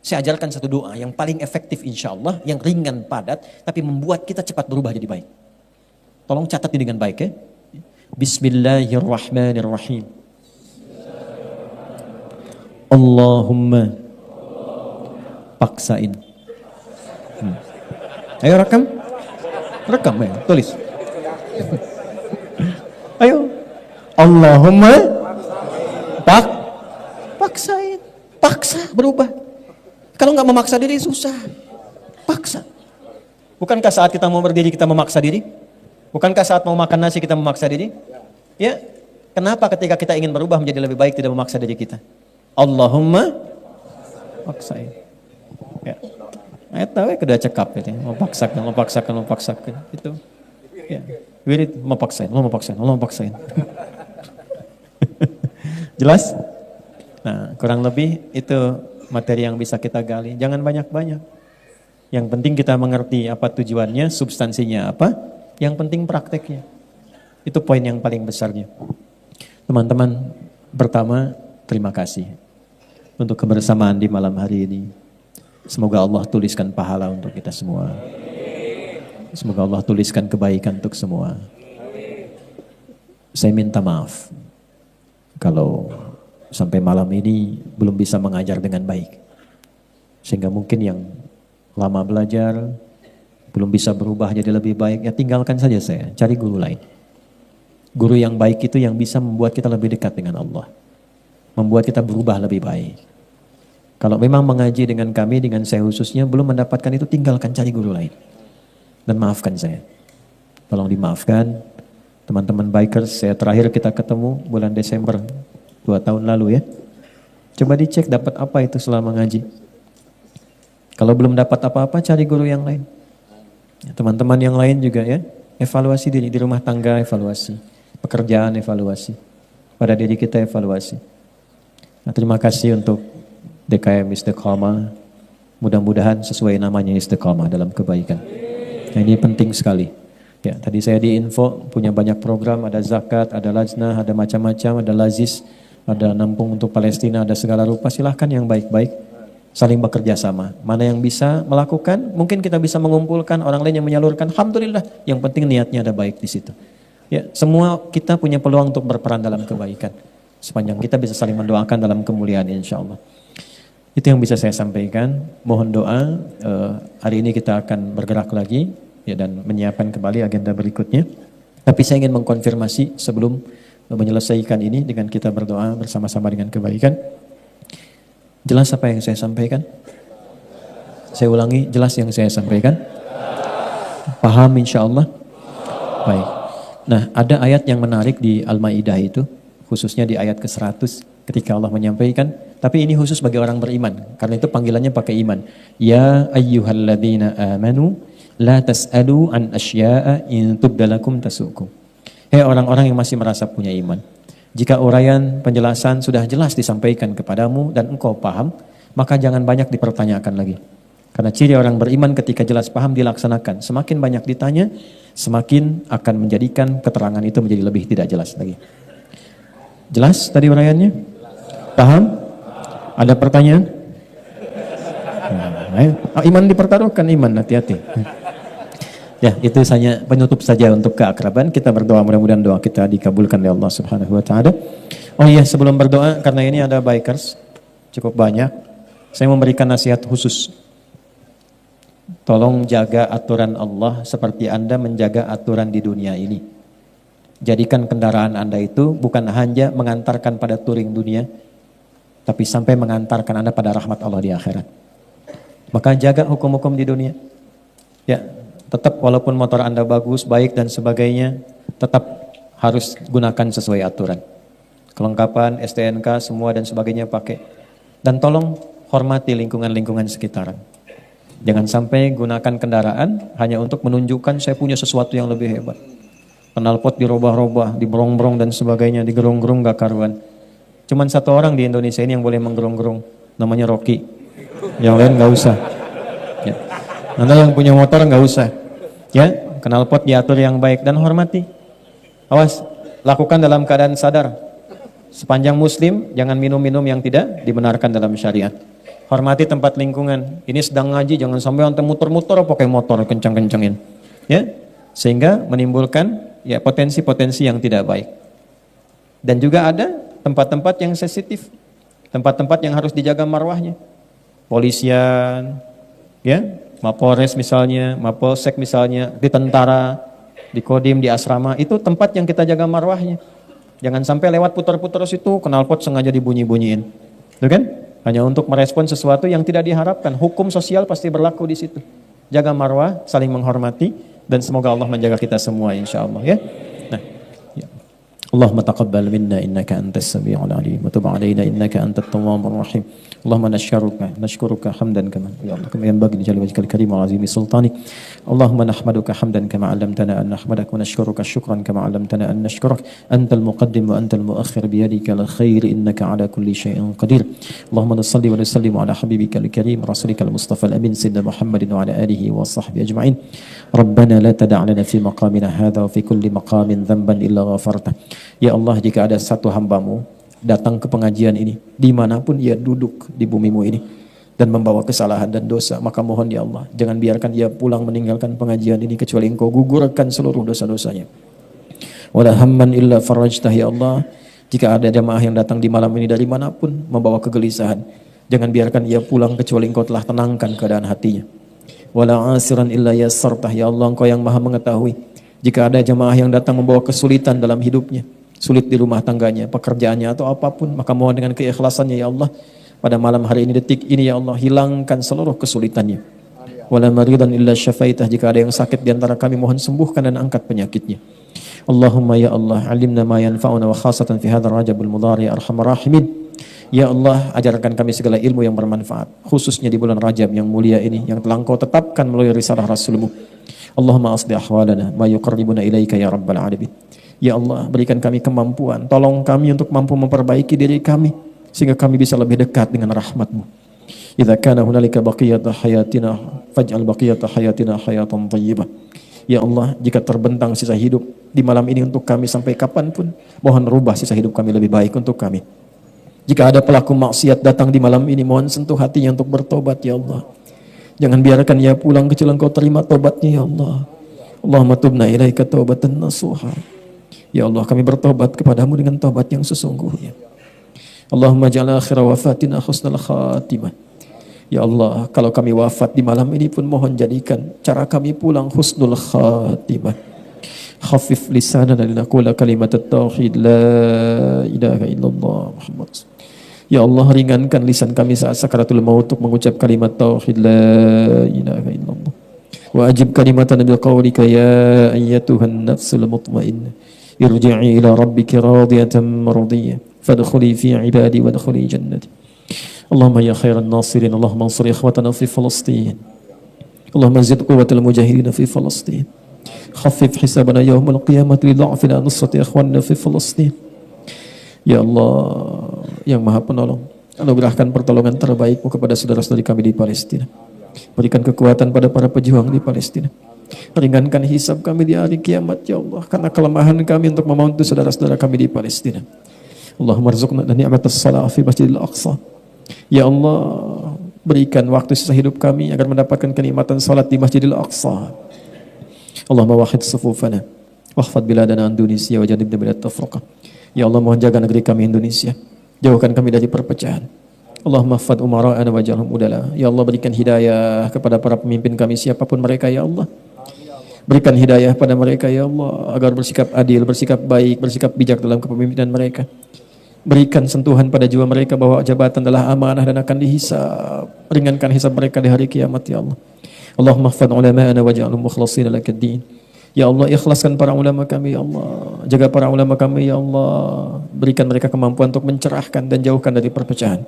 Saya ajarkan satu doa yang paling efektif insya Allah, yang ringan padat, tapi membuat kita cepat berubah jadi baik. Tolong catat ini dengan baik ya. Bismillahirrahmanirrahim. Allahumma paksain. Ayo rekam. Rekam ya, tulis. Ayo. Allahumma paksain, paksa berubah. Kalau nggak memaksa diri susah, paksa. Bukankah saat kita mau berdiri kita memaksa diri? Bukankah saat mau makan nasi kita memaksa diri? Ya, kenapa ketika kita ingin berubah menjadi lebih baik tidak memaksa diri kita? Allahumma paksain. Ya, ayat tahu ya kedua cekap itu, memaksakan itu. Ya, wirid memaksain. Jelas? Nah, kurang lebih itu materi yang bisa kita gali. Jangan banyak-banyak. Yang penting kita mengerti apa tujuannya, substansinya apa. Yang penting prakteknya. Itu poin yang paling besarnya. Teman-teman, pertama terima kasih untuk kebersamaan di malam hari ini. Semoga Allah tuliskan pahala untuk kita semua. Semoga Allah tuliskan kebaikan untuk semua. Saya minta maaf kalau sampai malam ini belum bisa mengajar dengan baik. Sehingga mungkin yang lama belajar, belum bisa berubah jadi lebih baik, ya tinggalkan saja saya, cari guru lain. Guru yang baik itu yang bisa membuat kita lebih dekat dengan Allah. Membuat kita berubah lebih baik. Kalau memang mengaji dengan kami, dengan saya khususnya, belum mendapatkan itu, tinggalkan, cari guru lain. Dan maafkan saya. Tolong dimaafkan. Teman-teman bikers, saya terakhir kita ketemu bulan Desember 2 tahun lalu ya. Coba dicek dapat apa itu selama ngaji. Kalau belum dapat apa-apa, cari guru yang lain. Teman-teman yang lain juga ya, evaluasi diri di rumah tangga, evaluasi pekerjaan, evaluasi. pada diri kita evaluasi. Nah, terima kasih untuk DKM Istiqamah. Mudah-mudahan sesuai namanya istiqamah dalam kebaikan. Nah, ini penting sekali. Ya, tadi saya diinfo punya banyak program, ada zakat, ada lajnah, ada macam-macam, ada lazis, ada nampung untuk Palestina, ada segala rupa. Silahkan yang baik-baik saling bekerja sama. Mana yang bisa melakukan, mungkin kita bisa mengumpulkan, orang lain yang menyalurkan. Alhamdulillah, yang penting niatnya ada baik di situ. Ya, semua kita punya peluang untuk berperan dalam kebaikan. Sepanjang kita bisa saling mendoakan dalam kemuliaan insya Allah. Itu yang bisa saya sampaikan. Mohon doa. Hari ini kita akan bergerak lagi ya, dan menyiapkan kembali agenda berikutnya. Tapi saya ingin mengkonfirmasi sebelum menyelesaikan ini dengan kita berdoa bersama-sama dengan kebaikan. Jelas apa yang saya sampaikan? Saya ulangi, jelas yang saya sampaikan? Paham insya Allah? Baik. Nah, ada ayat yang menarik di Al-Maidah itu, khususnya di ayat ke-100 ketika Allah menyampaikan, tapi ini khusus bagi orang beriman, karena itu panggilannya pakai iman. Ya ayyuhalladzina amanu la tas'alu an asya'a in tubdalakum tasukum. Hei orang-orang yang masih merasa punya iman, jika uraian penjelasan sudah jelas disampaikan kepadamu dan engkau paham, maka jangan banyak dipertanyakan lagi. Karena ciri orang beriman ketika jelas paham dilaksanakan. Semakin banyak ditanya, semakin akan menjadikan keterangan itu menjadi lebih tidak jelas lagi. Jelas tadi uraiannya? Paham? Ada pertanyaan? Nah, iman dipertaruhkan, iman, hati-hati. Ya, itu hanya penutup saja untuk keakraban. Kita berdoa, mudah-mudahan doa kita dikabulkan oleh Allah Subhanahu wa taala. Oh iya, sebelum berdoa, karena ini ada bikers cukup banyak, saya memberikan nasihat khusus. Tolong jaga aturan Allah seperti Anda menjaga aturan di dunia ini. Jadikan kendaraan Anda itu bukan hanya mengantarkan pada touring dunia, tapi sampai mengantarkan Anda pada rahmat Allah di akhirat. Maka jaga hukum-hukum di dunia. Ya, tetap walaupun motor Anda bagus, baik dan sebagainya, tetap harus gunakan sesuai aturan. Kelengkapan, STNK, semua dan sebagainya pakai. Dan tolong hormati lingkungan-lingkungan sekitaran. Jangan sampai gunakan kendaraan hanya untuk menunjukkan saya punya sesuatu yang lebih hebat. Knalpot dirubah-rubah, diberong-berong dan sebagainya, digerung-gerung gak karuan. Cuman satu orang di Indonesia ini yang boleh menggerung-gerung, namanya Rocky. Yang lain gak usah. Ya. Anda yang punya motor gak usah. Ya, knalpot diatur yang baik dan hormati. Awas, lakukan dalam keadaan sadar. Sepanjang muslim, jangan minum-minum yang tidak dibenarkan dalam syariat. Hormati tempat lingkungan. Ini sedang ngaji, jangan sampai anda muter-muter pakai motor kencang-kencangin. Ya, sehingga menimbulkan ya potensi-potensi yang tidak baik. Dan juga ada tempat-tempat yang sensitif, tempat-tempat yang harus dijaga marwahnya. Polisian, ya, Mapolres misalnya, Mapolsek misalnya, di tentara, di Kodim, di asrama, itu tempat yang kita jaga marwahnya. Jangan sampai lewat putar-putar situ, knalpot sengaja dibunyi-bunyiin. Itu kan? Hanya untuk merespon sesuatu yang tidak diharapkan. Hukum sosial pasti berlaku di situ. Jaga marwah, saling menghormati, dan semoga Allah menjaga kita semua insya Allah ya. Nah, ya. Allahumma taqabbal minna innaka antas sami'ul alim wa tub 'alaina innaka antat tawwabur rahim. Allahumma nashkuruka hamdan kama ya Allah kama yanbaghi li jalali wajhikal karim wa 'azimi sultanik. Allahumma nahmaduka hamdan kama 'allamtana an nahmadak wa nashkuruka syukran kama 'allamtana an nashkurak. Antal muqaddim wa antal muakhir bi yadika al khair innaka 'ala kulli syai'in qadir. Allahumma salli wa sallim 'ala habibikal karim rasulikal mustafa al amin sayyidina Muhammadin wa 'ala alihi wa sahbihi ajma'in. Rabbana la tada' lana fi maqamina hadha wa fi kulli maqamin dhanban illa ghafartah. Ya Allah, jika ada satu hambamu datang ke pengajian ini, dimanapun ia duduk di bumimu ini, dan membawa kesalahan dan dosa, maka mohon ya Allah, jangan biarkan ia pulang meninggalkan pengajian ini, kecuali engkau gugurkan seluruh dosa-dosanya. Wala hamman illa farajtah ya Allah, jika ada jamaah yang datang di malam ini dari manapun, membawa kegelisahan, jangan biarkan ia pulang kecuali engkau telah tenangkan keadaan hatinya. Wala asiran illa yassartah ya Allah, engkau yang maha mengetahui, jika ada jamaah yang datang membawa kesulitan dalam hidupnya, sulit di rumah tangganya, pekerjaannya atau apapun, maka mohon dengan keikhlasannya ya Allah, pada malam hari ini, detik ini ya Allah, hilangkan seluruh kesulitannya. Wala maridan illa syafaitah, jika ada yang sakit di antara kami, mohon sembuhkan dan angkat penyakitnya. Allahumma ya Allah, alimna ma yanfa'una wa khasatan fi hadzal rajabul mudhari arhamar rahimin. Ya Allah, ajarkan kami segala ilmu yang bermanfaat, khususnya di bulan Rajab yang mulia ini, yang telah Engkau tetapkan melalui risalah Rasulmu. Allahumma asli ahwalana ma yuqarribuna ilaika ya rabbal alamin. Ya Allah, berikan kami kemampuan, tolong kami untuk mampu memperbaiki diri kami, sehingga kami bisa lebih dekat dengan rahmat-Mu. Idza kana hunalika baqiyatu hayatina faj'al baqiyata hayatina hayatan thayyibah. Ya Allah, jika terbentang sisa hidup di malam ini untuk kami sampai kapanpun, mohon rubah sisa hidup kami lebih baik untuk kami. Jika ada pelaku maksiat datang di malam ini, mohon sentuh hatinya untuk bertobat, ya Allah. Jangan biarkan ia pulang kecuali Engkau terima tobatnya, ya Allah. Allahumma tubna ilaika taubatan nasuha. Ya Allah, kami bertobat kepadamu dengan tobat yang sesungguhnya. Allahumma ja'al akhir wafatina husnal khatimah. Ya Allah, kalau kami wafat di malam ini pun mohon jadikan cara kami pulang husnul khatimah. Khafif lisanana linaqula kalimat at-tauhid la ilaha illallah Muhammad. Ya Allah, ringankan lisan kami saat sakaratul maut untuk mengucap kalimat tauhid la ilaha illallah. Wa ajib kalimatan bil qawlika ya ayyatuhan nafsul mutmainnah irji'i ila rabbiki radiyatan mardiyah fadkhuli fi ibadi wadkhuli jannati. Allahumma ya khairan nasirin, Allahumma ansur ikhwatana fi Falastin, Allahumma zid quwwatal mujahidin fi Falastin, khaffif hisabana yawmal qiyamati li dha'fina nusrati ikhwanina fi Falastin. Ya Allah yang Maha Penolong, anugerahkan pertolongan terbaik-Mu kepada saudara-saudari kami di Palestina. Berikan kekuatan pada para pejuang di Palestina. Ringankan hisab kami di hari kiamat, ya Allah, karena kelemahan kami untuk membantu saudara-saudara kami di Palestina. Allahumma rzuqna ni'matas shalah fi Masjidil Aqsa. Ya Allah, berikan waktu sisa hidup kami agar mendapatkan kenikmatan salat di Masjidil Aqsa. Allahumma wahid sufufana wahfad biladana Indonesia wa janibna minat tafraqah. Ya Allah, mohon jaga negeri kami Indonesia, jauhkan kami dari perpecahan. Allahumma fad umara'ana waj'alhum udala. Ya Allah, berikan hidayah kepada para pemimpin kami siapapun mereka, ya Allah. Berikan hidayah pada mereka, ya Allah, agar bersikap adil, bersikap baik, bersikap bijak dalam kepemimpinan mereka. Berikan sentuhan pada jiwa mereka bahwa jabatan adalah amanah dan akan dihisab. Ringankan hisab mereka di hari kiamat, ya Allah. Allahumma ihfadh ulama'ana waj'alhum mukhlashina lakad-din. Ya Allah, ikhlaskan para ulama kami, ya Allah. Jaga para ulama kami, ya Allah. Berikan mereka kemampuan untuk mencerahkan dan jauhkan dari perpecahan.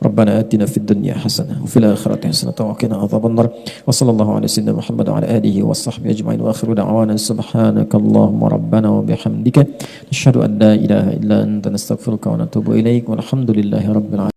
Rabbana atina fid dunya hasanah wa fil akhirati hasanah wa qina adzabannar. Wa sallallahu ala sayyidina Muhammad wa ala alihi wa sahbihi ajma'in wa akhiru da'wana subhanakallahumma rabbana wa bihamdika nashhadu an la ilaha illa anta nastaghfiruka wa natubu ilaik walhamdulillahi rabbil alamin.